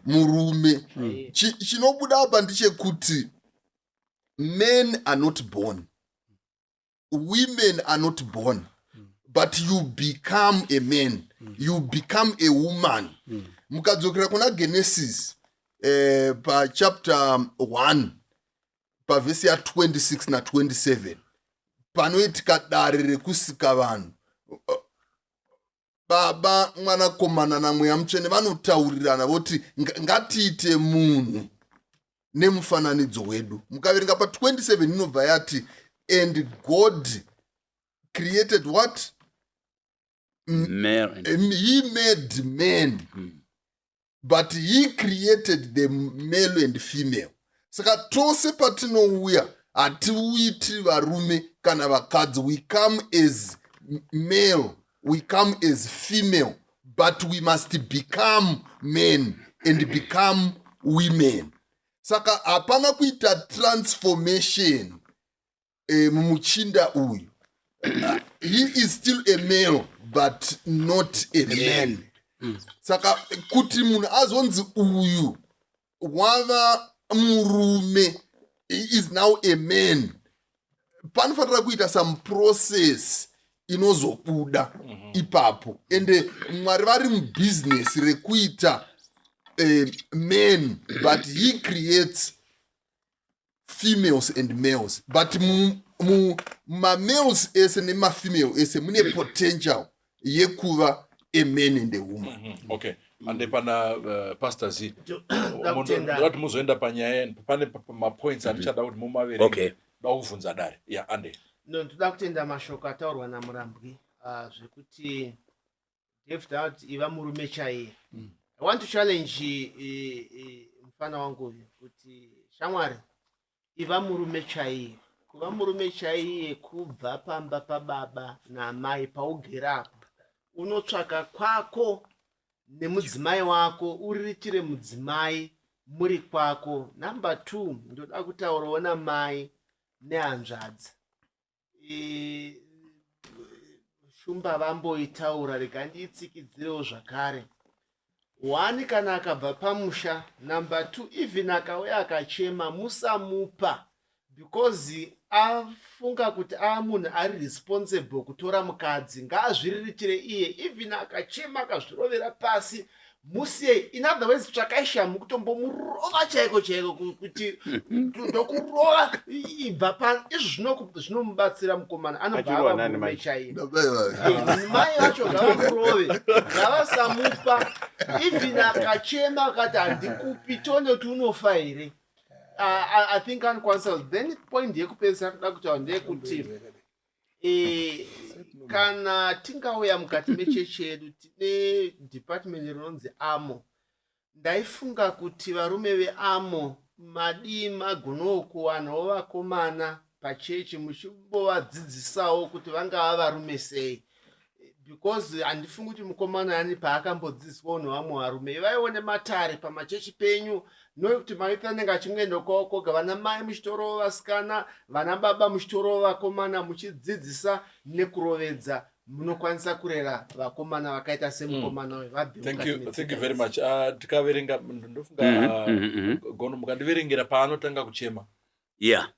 [SPEAKER 7] murume. Chinobuda apa ndechekuti men are not born, women are not born, but you become a man, you become a woman. Mukadzokera kuna Genesis pa chapter 1 pa vhesi ya 26 na 27 panoitika dare rekusika vanhu, baba mwanakomana namweya mutsvene vanotaurirana voti ngatiite munhu nemufananidzo wedu. Mukaverenga pa 27 inobva yati, and God created what? He made men, but he created the male and female. Saka tose patinouya hatiuiti varume kana vakadzi, we come as male, we come as female, but we must become men and become women. Saka hapana kuita transformation mumuchinda uyu. He is still a male but not a man. Saka kuti munhu azonzi uyu wava murume, he is now a man, panofanira kuita some process inozobuda ipapo. Ende Mwari vari mubusiness rekuita men, but he creates females and males, but males ese nemafemale ese mune potential yekuva a man and a woman.
[SPEAKER 2] Okay. Ande pana Pastor Z. Ndati muzoenda panyaya pane mapoints andichada kuti mumaverenge.
[SPEAKER 4] Okay.
[SPEAKER 2] Ndakuvunza dare. Yeah, ande.
[SPEAKER 8] Ndoda kutenda mashoko ataurwa naMurambwi zvekuti David ati iva murume chaiye. I want to challenge mfana wangu uyu kuti shamwari iva murume chaiye. Kuva murume chaiye kubva pamba pababa namai paugerapo. Unotsvaka kwako nemudzimai wako, uriritire mudzimai muri kwako. Number 2, ndoda kutaurawo namai nehanzvadzi. shumba vamboitaura rega ndiitsikidzirewo zvakare. 1 kana akabva pamusha, number 2 even akauya akachema musamupa because afunga kuti munhu ari responsible kutora mukadzi, ngaazviriritire iye. Even akachema akazvirovera pasi, musiye. In other words, tsvakai mukutombomurova chaiko chaiko kuti ndokurova ibva pano. Izvi zvinomubatsira mukomana, anobva ava murume chaiye. Mai vacho ngavamurove, ngavasamupa. Even akachema akati handikupi, tione kuti unofa here. I think unkwanisa. Then point yekupedzisa kuda kutaura ndeyekuti kana tingauya mukati mechechi yedu tine department rinonzi amo. Ndaifunga kuti varume veamo madii magonawo kuwanawo vakomana pachechi muchimbovadzidzisawo kuti vangava varume sei, because handifungi kuti mukomana yani paakambodzidziswawo nevamwe varume vaione matare pamachechi penyu, nokuti maita anenge achingoenda koga, vana mai muchitorowo vasikana, vana baba muchitorowo vakomana, muchidzidzisa nekurovedza, munokwanisa kurera vakomana vakaita semukomana uyu.
[SPEAKER 2] Thank you very much. Tikaverenga ndofunga gono mukandiverengera paanotanga kuchema.
[SPEAKER 4] Yeah.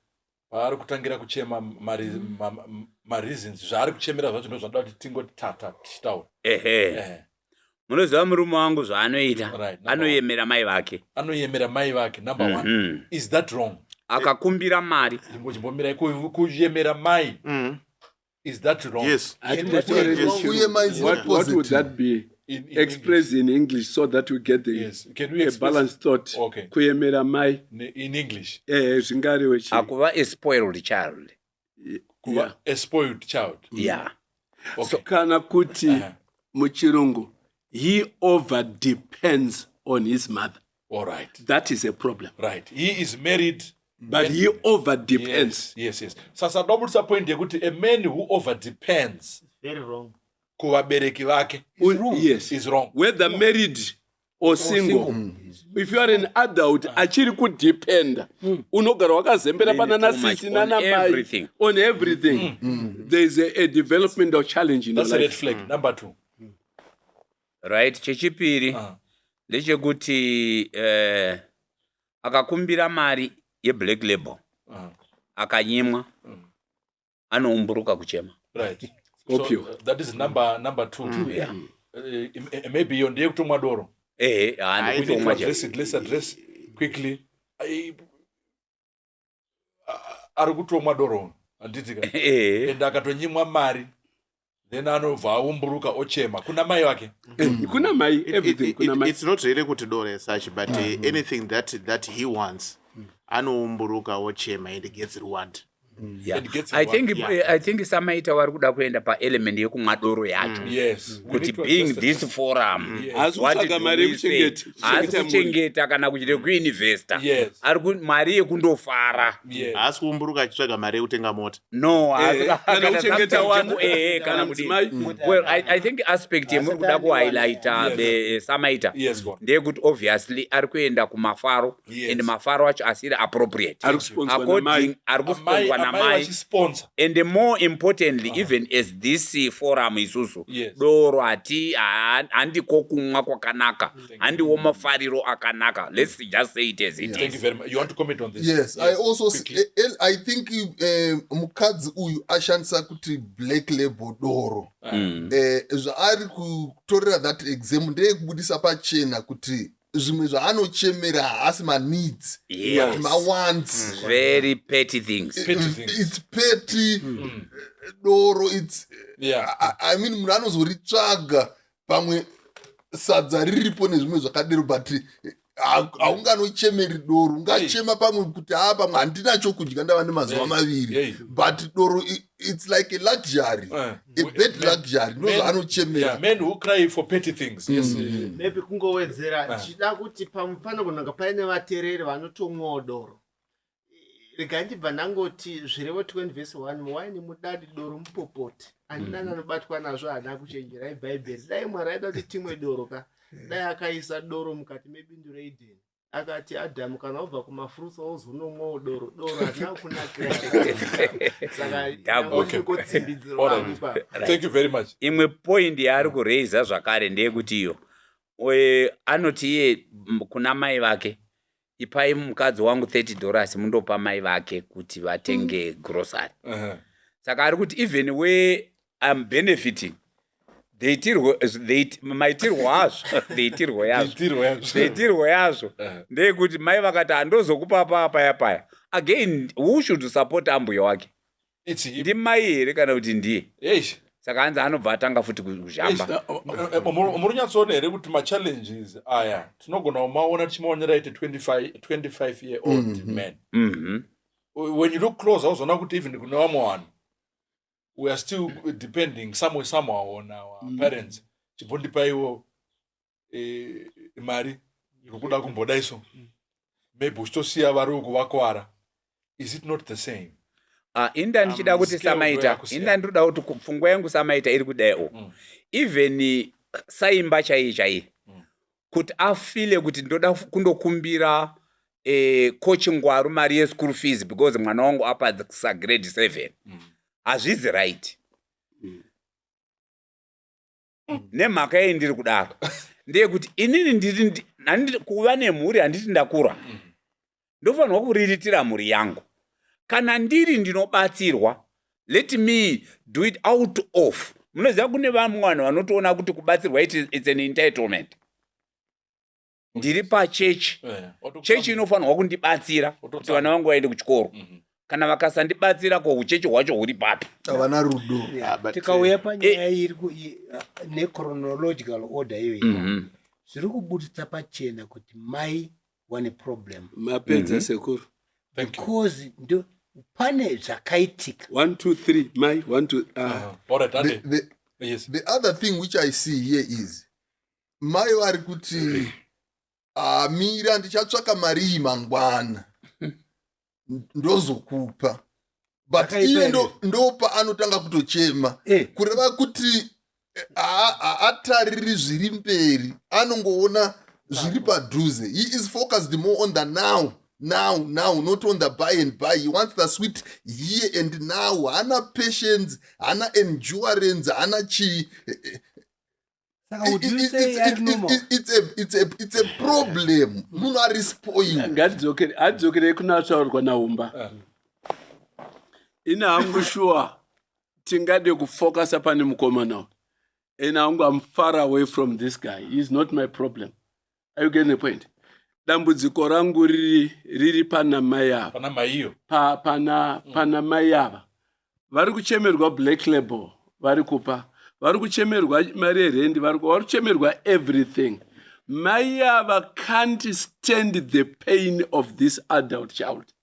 [SPEAKER 2] Paari kutangira kuchema mareasons zvaari kuchemera zvacho ndozvanoda kuti tingoti tata tichitaura.
[SPEAKER 4] Munoziva murume wangu zvaanoita, anoyemera mai vake.
[SPEAKER 2] Anoyemera mai vake, number 1. Is that wrong?
[SPEAKER 4] Akakumbira mari.
[SPEAKER 2] Imbochimbomirai kuyemera mai. Is that wrong?
[SPEAKER 5] Yes.
[SPEAKER 3] What would that be? Expressed in English so that we get the balanced thought.
[SPEAKER 2] Okay.
[SPEAKER 3] Kuyemera mai
[SPEAKER 2] in English.
[SPEAKER 3] Zvingariwe chi.
[SPEAKER 4] Akuva a spoiled child.
[SPEAKER 2] Kuva a spoiled child.
[SPEAKER 4] Yeah.
[SPEAKER 2] Okay.
[SPEAKER 3] So kana kuti muchirungu, he over depends on his mother.
[SPEAKER 2] All right.
[SPEAKER 3] That is a problem.
[SPEAKER 2] Right. He is married,
[SPEAKER 3] but he over depends.
[SPEAKER 2] Yes. Sasa ndobudisa point yekuti a man who over depends.
[SPEAKER 8] Very wrong.
[SPEAKER 2] Kuvabereki vake is wrong.
[SPEAKER 3] Whether married or single. If you are an adult, achiri kudependa. Unogara wakazembera panana sisi nana mai on everything. There is a developmental challenge in your life.
[SPEAKER 2] That's a red flag. Number 2.
[SPEAKER 4] Right. Chechipiri. Ndechekuti akakumbira mari ye-black label. Akanyimwa. Anoumburuka kuchema.
[SPEAKER 2] Right. So that is number 2.
[SPEAKER 4] Yeah.
[SPEAKER 2] Maybe you're ndeye kutomwa doro.
[SPEAKER 4] Let's
[SPEAKER 2] address quickly. Ari kutomwa doro anditika. Enda akatonyimwa mari. Then anobva aumburuka ochema. Kuna mai wake.
[SPEAKER 3] Kuna mai everything. Kuna mai.
[SPEAKER 5] It's not really kuti doro as such, but anything that he wants, anoumburuka ochema and gets reward.
[SPEAKER 4] Yeah. I think samaita vari kuda kuenda paelement yekumwa doro yacho.
[SPEAKER 2] Yes.
[SPEAKER 4] Kuti being this forum,
[SPEAKER 3] what do we say?
[SPEAKER 4] Asi kuchengeta kana kuchite kuinvesta. Ari mari yekundofara.
[SPEAKER 5] Asi kuumburuka achitsvaga mari yekutenga mota.
[SPEAKER 4] No,
[SPEAKER 3] kana kuchengeta wangu
[SPEAKER 4] kana kuti. Well, I think aspect yemuri kuda kuhighlighta the samaita. Ndeyekuti obviously ari kuenda kumafaro and mafaro acho asiri appropriate. According ari kusponswa and more importantly, even as this forum isusu, doro handiko kumwa kwakanaka, handiwo mafariro akanaka. Let's just say it as it is.
[SPEAKER 2] Thank you very much. You want to comment on this?
[SPEAKER 7] Yes, I also I think mukadzi uyu ashandisa kuti black label doro. Zvaari kutorera that example ndeyekubudisa pachena kuti zvimwe zvaanochemera haasi ma-needs, but ma-wants.
[SPEAKER 4] Very petty things.
[SPEAKER 7] It's petty. Doro, it's... I mean, munhu anozoritsvaga pamwe sadza riripo nezvimwe zvakadero, but haunganochemeri doro. Ungachema pamwe kuti pamwe handina chokudya ndava nemazuva maviri. But doro, it's like a luxury. A bed luxury. Ndozvaanochemera.
[SPEAKER 2] Men who cry for petty things. Yes.
[SPEAKER 8] Maybe kungowedzera chida kuti panogonanga paine vatereri vanotomwawo doro. Rega ndibva ndangoti zvirevo 20:1 waini mudadi doro mupopoti. Handina anobatwa nazvo haana kuchenjerai bhaibheri. Dai Mwari aida kuti timwe doro ka. Dai akaisa doro mukati mebindu reIdeni. akati Adamu kana ubva kumafruits auzonomwawo doro hazina kunakira saka
[SPEAKER 2] Okay.
[SPEAKER 8] ndikotsimbidziro
[SPEAKER 2] All right. Thank you very much.
[SPEAKER 4] imwe point yaari kureiza zvakare ndeyekuti iyo anoti iye kuna mai vake ipai mukadzi wangu $30 mundopa mai vake kuti vatenge grocery. Saka ari kuti even where I'm benefiting maitirwo yazvo ndeyekuti mai vakati handozokupa paya again who should support ambuya wake ndimai here kana kuti ndiye? Saka hanzi anobva atanga futi kuzhamba.
[SPEAKER 2] Muri nyatsoona here kuti machallenges aya tinogona kumaona tichimaonera ite 25-year-old men. When you look close auzoona kuti even kune vamwe vanhu we are still depending somehow on our parents. Chibondipaiwo mari irikuda kumboda iso maybe uchitosiya vari ukuvakwara. Is it not the same?
[SPEAKER 4] Inda ndichida kuti samaita, inda ndinoda kuti pfungwa yangu samaita iri kudaiwo. Even saimba chaiye kuti afile kuti ndoda kundokumbira coaching ngwaru mari ye-school fees because mwana wangu apa grade 7. Hazvizi right. Nemhaka yei ndiri kudaro ndeyekuti inini kuva nemhuri handiti ndakura ndofanirwa kuriritira mhuri yangu. Kana ndiri ndinobatsirwa, let me do it out of. Munoziva kune vamwe vanhu vanotoona kuti kubatsirwa it's an entitlement. Ndiri pachechi, chechi inofanirwa kundibatsira kuti vana vangu vaende kuchikoro. Kana vakasandibatsira ko uchechi hwacho huri papi?
[SPEAKER 7] Havana rudo.
[SPEAKER 6] Tikauya panyaya iri nechronological order iyoyi. Zviri kubudisa pachena kuti mai one problem.
[SPEAKER 3] Mapenza sekuru.
[SPEAKER 6] Because pane zvakaitika
[SPEAKER 3] 1 2 3 mai 1 2
[SPEAKER 2] Yes.
[SPEAKER 7] The other thing which I see here is mai vari kuti mira ndichatsvaka mari iyi mangwana ndozokupa, but iye ndopa anotanga kutochema kureva kuti atariri zviri mberi, anongoona zviri padhuze. He is focused more on the now, not on the by and by. He wants the sweet here and now. Hana patience, hana endurance, hana chi. It's a problem. Munhu ari spoiled.
[SPEAKER 3] ngatidzokere kuna tsaurwa naumba. Ina hangu sure tingade kufocusa pane mukomana. Ina hangu I'm far away from this guy. He's not my problem. Are you getting the point? Dambudziko rangu riri pana mai ava.
[SPEAKER 2] Pana mai iyo.
[SPEAKER 3] Pana mai ava. Vari kuchemerwa black label, vari kupa. Vari kuchemerwa mari yerendi, vari kuchemerwa everything. Mai ava can't stand the pain of this adult child.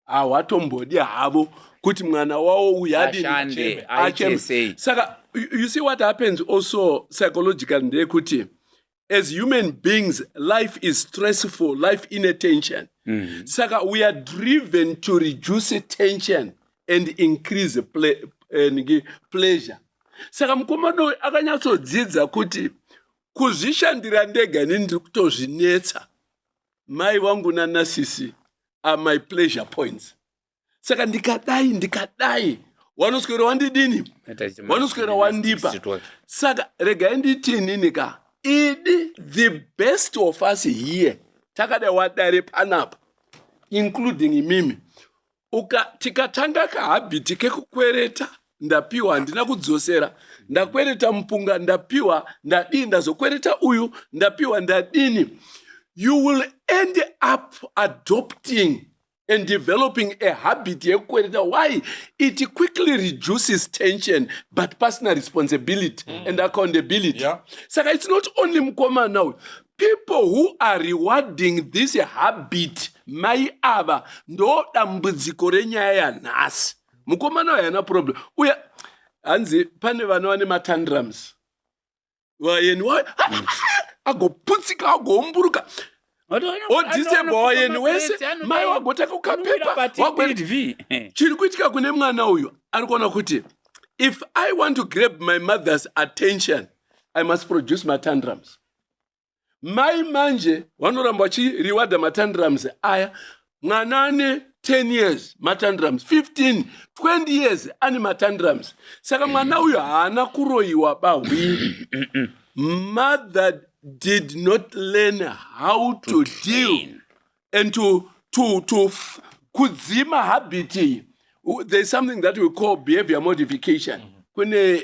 [SPEAKER 3] Hawatombodi havo kuti mwana wao uyadi
[SPEAKER 4] achende.
[SPEAKER 3] Saka you see what happens also psychological ndekuti as human beings, life is stressful, life inattention. Saka we are driven to reduce tension and increase pleasure. Saka mukomana akanyatsodzidza kuti kuzvishandira ndega ndiri kutozvinetsa. Mai vangu nanasisi are my pleasure points. Saka ndikadai wanoswera wandidini, wanoswera wandipa. Saka regai nditini ka idi the best of us here takada wadare panapa including mimi tikatanga kahabiti kekukwereta ndapiwa handina kudzosera, ndakwereta mpunga ndapiwa ndadini, ndazokwereta uyu ndapiwa ndadini. You will end up adopting and developing a habit yekukwereta. Why? It quickly reduces tension but personal responsibility and accountability. Saka it's not only mukoma now. People who are rewarding this habit mai ava ndo dambudziko renyaya yanhasi. Mukomana yana problem. Uya hanzi pane vana vane matandrams. Wayeni agoputsika agomburuka. Odisable wayeni wese mai wagotaka kukapepa wagweri. Chiri kuitika kune mwana uyu ari kuona kuti if I want to grab my mother's attention, I must produce my tantrums. mai manje vanoramba vachirewardha matandrams aya. Mwana ane 10 years matandrams, 15 20 years ane matandrams. Saka mwana uyu haana kuroyiwa bahwini. Mother did not learn how to deal and to kudzima habit. There's something that we call behavior modification. Kune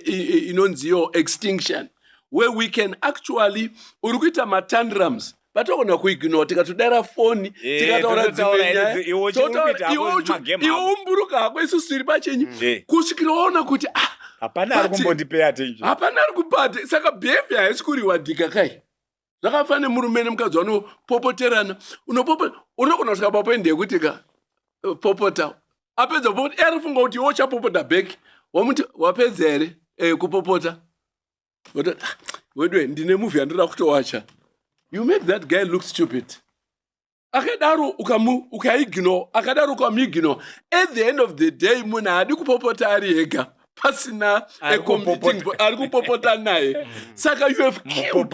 [SPEAKER 3] inonziyo extinction, where we can actually urikuita matandrams vatogona kuignore tikatodara foni tikataura dzimwe nyaya iwe umburuka hako isusu tiri pachenyu kusvikira waona kuti
[SPEAKER 4] hapana ari kumbondipay attention,
[SPEAKER 3] hapana ari kupata. Saka behavior haisi kuriwadhika kai. Zvakafanana nemurume nemukadzi vanopopoterana, unogona kusvika papoindi yekuti popota apedza kupopota arifunga kuti iwe uchapopota back, wamuti wapedza here kupopota wedwe ndine movie yandira kutowacha. You make that guy look stupid. Akadaro ukaignore, akadaro ukamuignore, at the end of the day munhu haadi kupopota ari ega pasina ari kupopota naye. Saka you have killed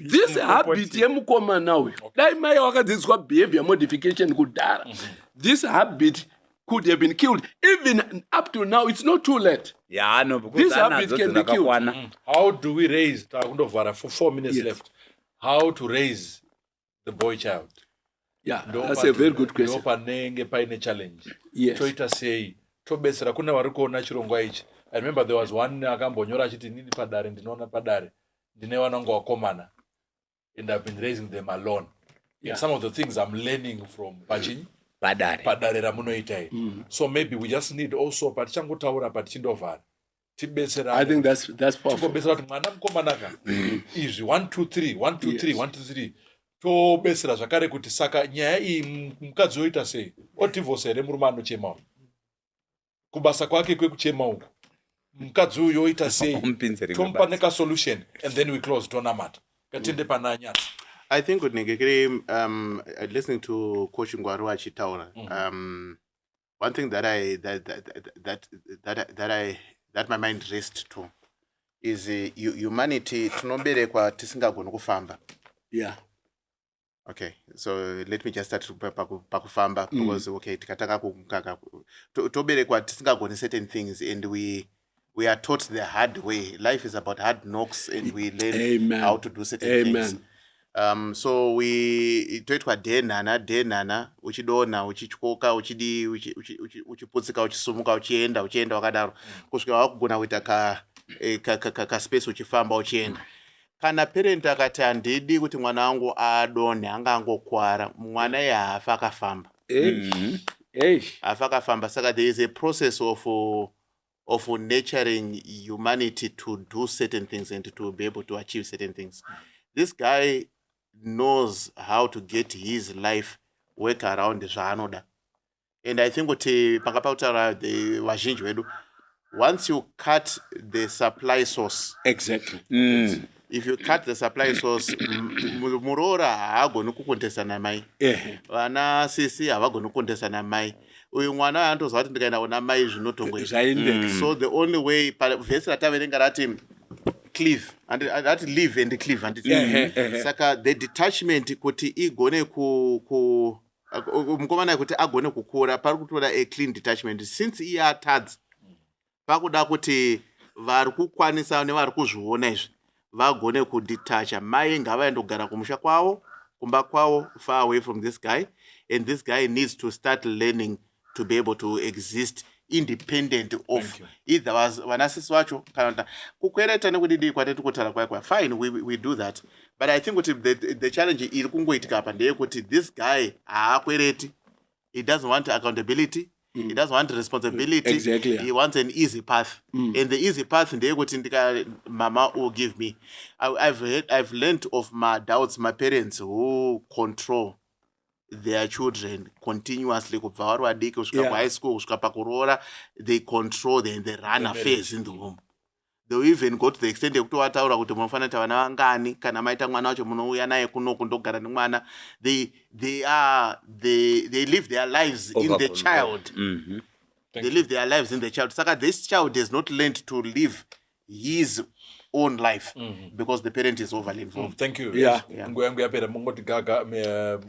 [SPEAKER 3] this habit yemukomana uyu. Dai mai wakadzidziswa behavior modification kudhara. This habit could have been killed. Even up to now, it's not too late.
[SPEAKER 4] Yeah, no, because
[SPEAKER 3] this habit can be killed.
[SPEAKER 2] How do we raise, for 4 minutes left, how to raise the boy child?
[SPEAKER 3] Yeah, that's a very good question.
[SPEAKER 2] Ndopanenge paine challenge.
[SPEAKER 3] Yes.
[SPEAKER 2] Toita sei, tobesera kuna warikuona chirongwa ichi. I remember there was one akambonyora achiti nini Padare, ndinoona Padare, ndine wanangu wakomana, and I've been raising them alone. Yeah. And some of the things I'm learning from Pachinyi, Padare ramunoitai. So maybe we just need also patichangotaura patichindovhara.
[SPEAKER 3] I think that's powerful.
[SPEAKER 2] Tibesera kuti mwana mukomanaka. Izvi 1 2 3 1 2 3 1 2 3. Tobesera zvakare kuti saka nyaya iyi mukadzi oita sei? Odivorce here murume anochema. Kubasa kwake kwekuchema uku. Mukadzi uyu oita sei? Tompa neka solution and then we close tournament. Katende pana nyatsa.
[SPEAKER 5] I think with Negekere, listening to Coach Ngwaru achitaura, one thing that my mind rests to is humanity tinoberekwa tisingagoni kufamba.
[SPEAKER 3] Yeah.
[SPEAKER 5] Okay, so let me just start pakufamba because okay tikataka toberekwa tisingagoni certain things and we are taught the hard way. Life is about hard knocks and we learn how to do certain things. So we toitwa denana uchidona uchityoka uchiputsika uchisumuka uchienda wakadaro kusvika wakugona kuita ka space uchifamba uchienda. Kana parent akati handidi kuti mwana wangu adonhe anga angokwara, mwana hafa akafamba. Hafa akafamba. Saka there is a process of nurturing humanity to do certain things and to be able to achieve certain things. This guy knows how to get his life work around zvaanoda. And I think kuti pakapautara the vazhinji vedu, once you cut the supply source,
[SPEAKER 3] exactly.
[SPEAKER 5] If you cut the supply source, murora haagoni kukontesana mai, vana sisi havagoni kukontesana mai, uyu mwana anotozva kuti ndikaenda kuna mai zvinotongoita. So the only way vhesi rataverenga rati cleave and that live and cleave and saka the detachment kuti igone mukomana kuti agone kukura pari kutoda a clean detachment since iye atadzi pakuda kuti vari kukwanisa nevari kuzviona izvi vagone kudetacha. Mai ngavaende kugara kumusha kwavo, kumba kwavo, far away from this guy, and this guy needs to start learning to be able to exist independent of either was vanasisi vacho kana kukwereta nekudidi kwateti kutara kwakwa. Fine, we do that, but I think the challenge iri kungoitika apa ndeyekuti this guy haakwereti. He doesn't want accountability. He doesn't want responsibility.
[SPEAKER 3] Exactly.
[SPEAKER 5] He wants an easy path. And the easy path ndeyekuti ndika mama will give me. I've learned of my doubts, my parents who control their children continuously kubva vari vadiki kusvika kuhigh school kusvika pakuroora. They control them, they run affairs in the home. They even go to the extent yekutovataura kuti munofanira kuti vana vangani kana maita mwana wacho munouya naye kunoku ndogara nemwana. They live their lives in the child. They live their lives in the child. Saka this child has not learned to live his own life because the parent is overly involved.
[SPEAKER 2] Thank you.
[SPEAKER 3] Yeah.
[SPEAKER 2] Nguva yangu yapera mungoti gaga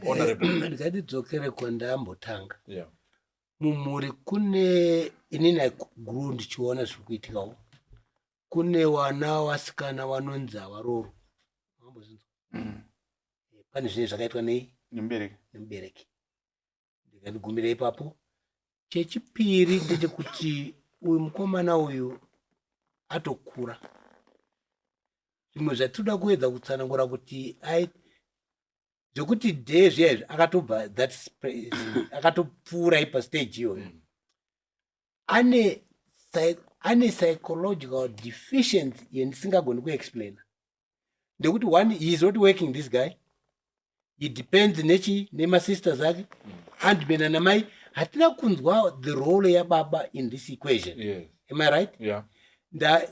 [SPEAKER 2] honorable.
[SPEAKER 6] Ngatidzokere kwandambotanga.
[SPEAKER 2] Yeah.
[SPEAKER 6] Mumuri kune inini guru ndichiona zviri kuitikawo. Kune wana vasikana vanonzi avaroro. Pane zvinhu zvakaitwa nemubereki. Ndikandigumira ipapo. Chechipiri ndechekuti uyu mukomana uyu atokura. Zvimwe zvatinoda kuedza kutsanangura kuti zvokuti dhee zviya izvi akatobva akatopfuura ipa stage iyoyo. Ane psychological deficiency yendisingagoni kuexplaina. Ndekuti one, he is not working, this guy. He depends nemasisters ake. Andipenda namai. Hatina kunzwa the role yababa in this equation.
[SPEAKER 2] Yes.
[SPEAKER 6] Am I right?
[SPEAKER 2] Yeah.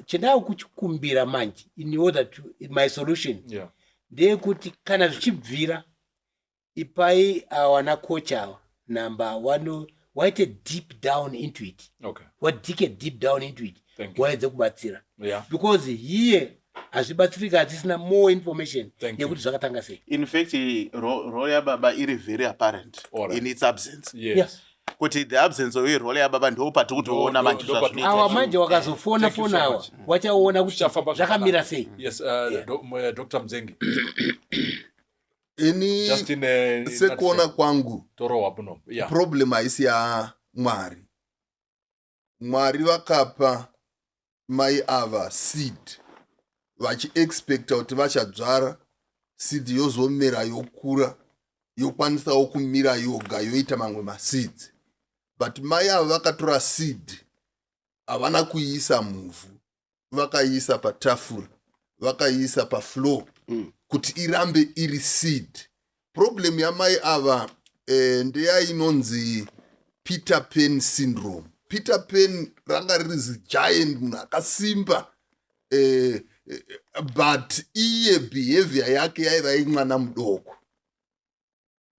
[SPEAKER 6] Chendawo kuchikumbira manje in order to my solution.
[SPEAKER 2] Yeah.
[SPEAKER 6] Ndeyekuti kana zvichibvira ipai wana coach awa number one waite deep down into it.
[SPEAKER 2] Okay.
[SPEAKER 6] Wadike deep down into it.
[SPEAKER 2] Thank you.
[SPEAKER 6] Waedze kubatsira.
[SPEAKER 2] Yeah.
[SPEAKER 6] Because here hazvibatsirika hatisina more information yekuti zvakatanga sei.
[SPEAKER 5] In fact, role yababa iri very apparent in its absence.
[SPEAKER 2] Yes.
[SPEAKER 5] Kuti the absence of role yababa ndo patikutoona manje zvazvinoita.
[SPEAKER 6] Awa manje wakazofona awa wachaona kuti zvakamira sei.
[SPEAKER 2] Yes, Dr. Mzengi.
[SPEAKER 7] Ini sekuona kwangu problem haisi ya Mwari. Mwari vakapa mai ava seed vachiexpecta kuti vachadzvara seed yozomera yokura yokwanisawo kumira yoga yoita mamwe maseeds. But mai ava vakatora seed havana kuiisa muvhu, vakaiisa patafura, vakaiisa pafloor kuti irambe iri seed. Problem yamai ava ndeya inonzi Peter Pan syndrome. Peter Pan ranga riri giant munhu akasimba, but iye behavior yake yaiva yemwana mudoko.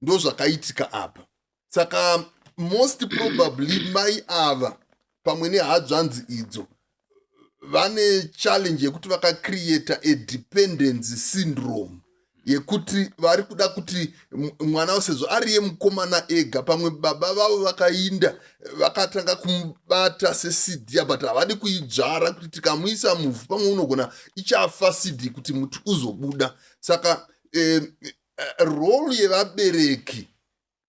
[SPEAKER 7] Ndo zvakaitika apa. Saka most probably mai ava pamwe nehadzvanzi idzo vane challenge yekuti vakacreata a dependency syndrome yekuti vari kuda kuti mwana usezvo ari yemukomana ega, pamwe baba vavo vakainda vakatanga kumubata sesidhi but havadi kuidzvara kuti tikamuisa muvhu pamwe unogona ichafa sidhi kuti muti uzobuda. Saka role yevabereki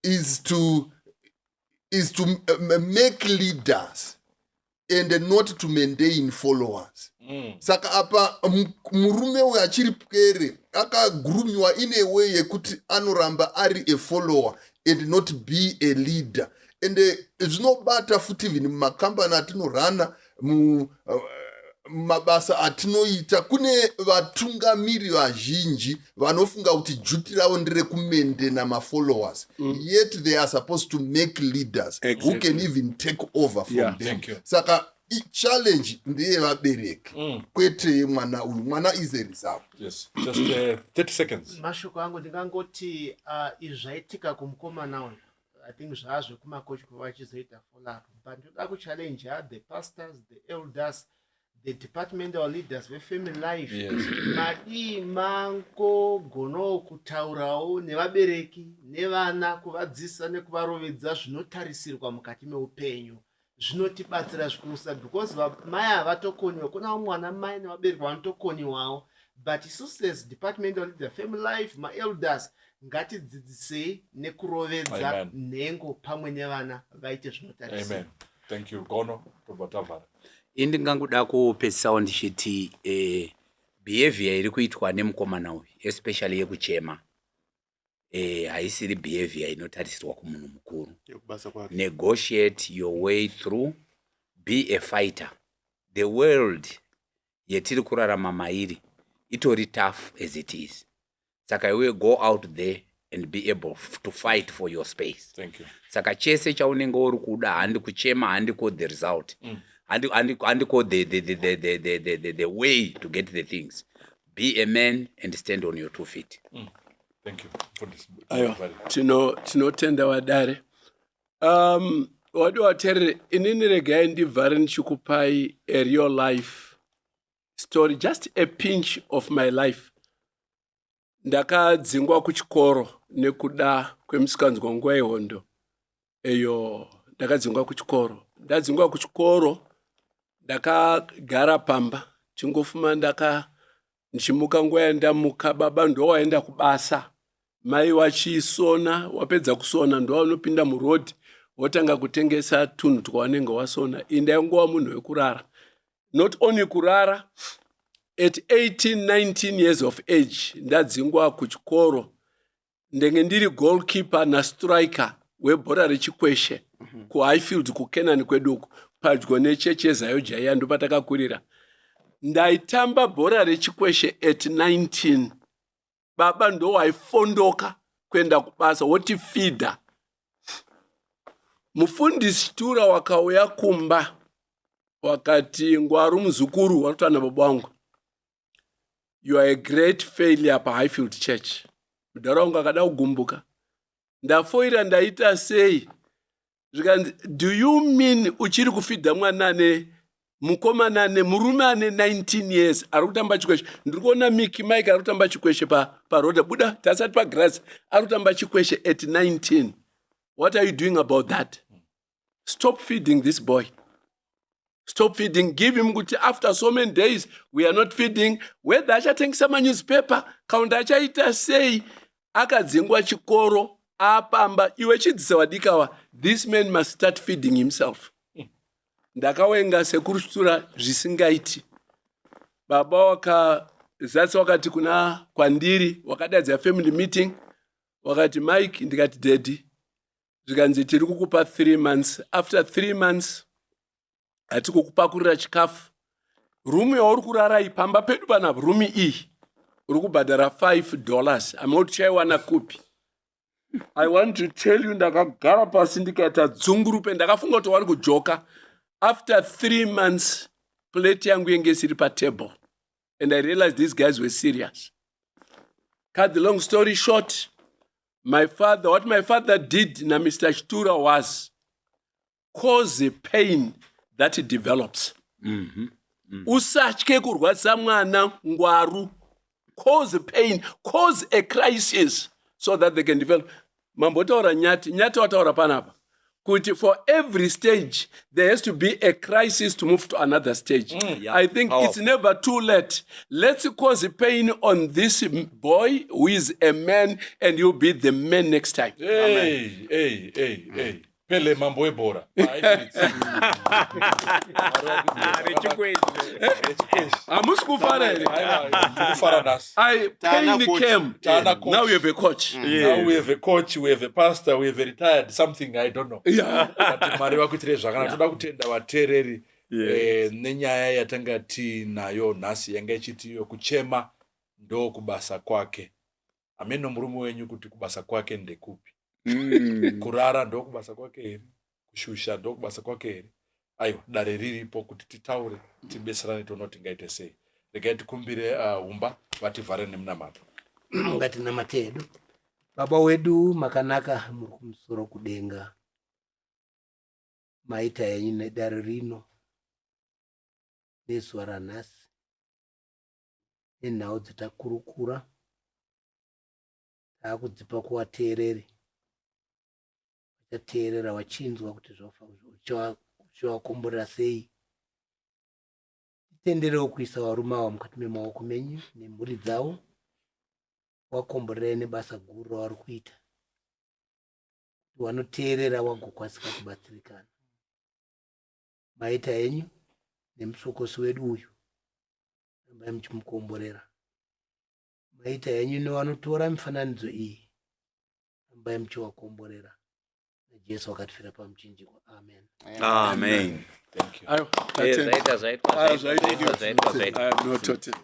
[SPEAKER 7] is to make leaders and not to maintain followers. Saka apa murume uyu achiri pwere akagurumiwa in a way yekuti anoramba ari a follower and not be a leader. And zvinobata futi even mumakambani atinorana, mabasa atinoita, kune vatungamiri vazhinji vanofunga kuti juti ravo nderekumende namafollowers. Yet they are supposed to make leaders who can even take over from them. Saka challenge ndeyevabereki kwete mwana uyu. Mwana is a result.
[SPEAKER 2] Yes, just 30 seconds.
[SPEAKER 8] Mashoko angu ndingangoti izvaitika kumukomana uyu, I think zvazvo kumakochi kwavachizoita follow up, but ndoda kuchallenge the pastors, the elders, the departmental leaders vefamily life.
[SPEAKER 2] Yes.
[SPEAKER 8] Madi mango gono kutaurawo nevabereki nevana kuvadzisa nekuvarovedza zvinotarisirwa mukati meupenyu. Zvinotibatsira zvikurusa because mai havatokoniwa, kuna mwana mai nevabereki vanotokoniwawo, but isusu as departmental leader family life maelders ngatidzidzisei nekurovedza nhengo pamwe nevana vaite zvinotarisirwa.
[SPEAKER 2] Amen. Thank you. Gono Robatavara.
[SPEAKER 4] Indingangoda kupedzisa ndichiti behavior iri kuitwa nemukomana uyu especially yekuchema haisiri behavior inotarisirwa kumunhu mukuru. Negotiate your way through, be a fighter. The world yetiri kurarama mairi itori tough as it is. Saka iwe go out there and be able to fight for your space.
[SPEAKER 2] Thank you.
[SPEAKER 4] Saka chese chaunenge uri kuda handi kuchema, handiko the result. Handiko the way to get the things. Be a man and stand on your 2 feet.
[SPEAKER 2] Thank you for this.
[SPEAKER 3] Tinotenda Padare. Wadi watere inini regai ndivhare ndichikupai a real life story, just a pinch of my life. Ndakadzingwa kuchikoro nekuda kwemisikanzwa nguva yehondo. Eyo ndakadzingwa kuchikoro. Ndadzingwa kuchikoro, ndakagara pamba. Chingofuma ndichimuka nguva yandamuka, baba ndo waenda kubasa. Mai wachisona, wapedza kusona ndo wanopinda murodhi, wotanga kutengesa tunhu twawanenge wasona. Indaingova munhu wekurara. Not only kurara, at 18, 19 years of age, ndadzingwa kuchikoro. Ndenge ndiri goalkeeper na striker webhora rechikweshe kuHighfield kuKenani kweduku padyo nechechi yeZayo Jaya ndopatakakurira. Ndaitamba bhora rechikweshe at 19. Baba ndo waifondoka kwenda kubasa woti fida. Mufundisi Tura wakauya kumba wakati ngwaru muzukuru wakati na baba wangu, you are a great failure pa Highfield Church. Mudhara wangu akada kugumbuka. Ndafoira ndaita sei? Do you mean uchiri kufidha mwana mukoma murume ane 19 years arikutamba chikweshe? Ndirikuona Mickey Mike arikutamba chikweshe pa road buda tasati pa grass arikutamba chikweshe at 19. What are you doing about that? Stop feeding this boy. Stop feeding. Give him kuti after so many days we are not feeding. Whether achatengesa newspaper kaunda achaita sei akadzingwa chikoro apamba iwe chidzisa wadikawa, this man must start feeding himself. Ndakawenga sekurushtura zvisingaiti. Baba wakazatsa wakati kwandiri wakadadza family meeting wakati Mike ndikati daddy zvikanzi tiri kukupa 3 months. After 3 months atikukupakurira chikafu. Rumu yauri kurara ipamba pedu panapo rumi iyi uri kubhadhara $5. Amoti chaiwana kupi. I want to tell you, ndakagara pasi ndikaita dzungurupe, ndakafunga kuti wari kujoka. After 3 months, plate yangu yenge siri pa table. And I realized these guys were serious. Cut the long story short, what my father did na Mr. Chitura was cause the pain that it develops. Usatye kurwadza mwana ngwaru. Cause pain, cause a crisis so that they can develop. Mambotaura nyati wataura panapa. Kuti for every stage, there has to be a crisis to move to another stage.
[SPEAKER 4] Yeah.
[SPEAKER 3] I think it's never too late. Let's cause pain on this boy who is a man, and you'll be the man next time.
[SPEAKER 2] Hey. Pele mambo ebora.
[SPEAKER 3] Pain came. Now we have a coach.
[SPEAKER 2] Now we have a coach, we have a pastor, we have a retired something I don't know. But Mari wakutire zvakana toda kutenda vatereri nenyaya yatanga tinayo nhasi yanga ichitiyo kuchema ndokubasa kwake. Ameno murume wenyu kuti kubasa kwake ndekupi. Kurara ndokubasa kwake here, kushusha ndokubasa kwake here. Aiwa dare riripo kuti titaure tibesarane toona kuti ngaite sei. Regai tikumbire umba vativhare nemunamato.
[SPEAKER 6] Ngatinamate hedu. Baba wedu makanaka muri kumusoro kudenga. Maita yenyu nedare rino nezuva ranhasi nenhau dzatakurukura taakudzipa kuvateereri vachateerera vachinzwa kuti uchivakomborera sei. Tenderewo kuisa varume ava mukati memaoko menyu nemhuri dzavo, vakomborere nebasa guru ravari kuita, vanoteerera vagokwanisika kubatsirikana. Maita yenyu nemusokosi wedu uyu rambai muchimukomborera. Maita yenyu nevanotora mifananidzo iyi rambai muchivakomborera. Jesu akatifira pamuchinjikwa. Amen.
[SPEAKER 4] Amen.
[SPEAKER 2] Thank you.
[SPEAKER 3] I have noted.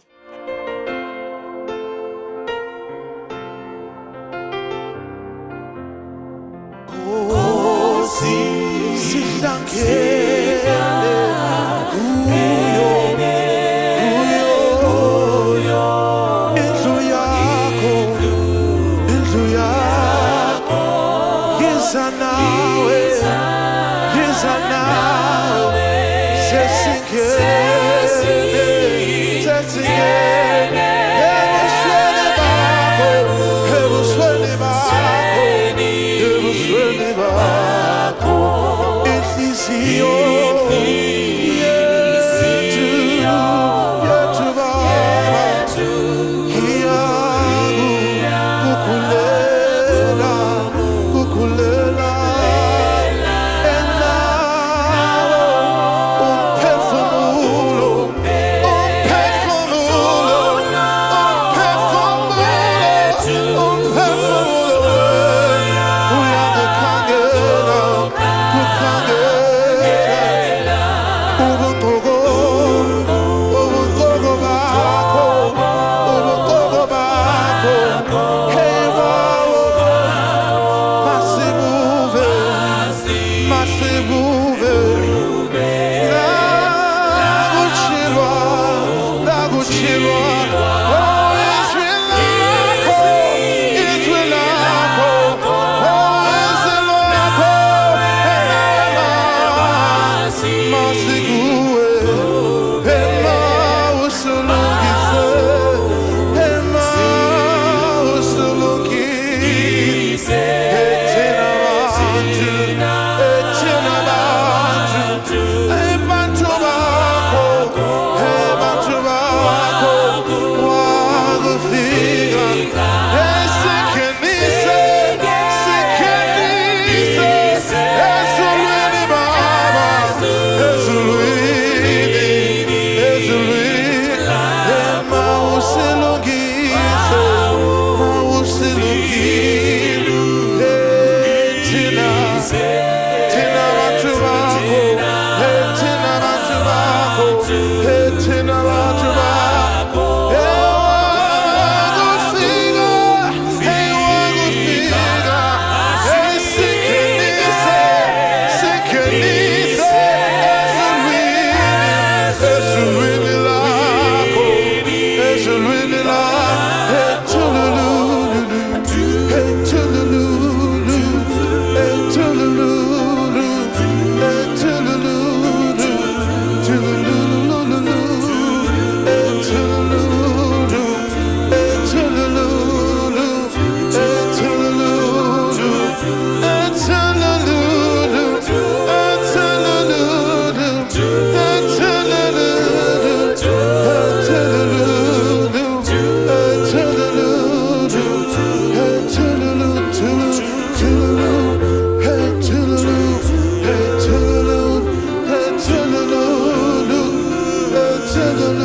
[SPEAKER 9] to the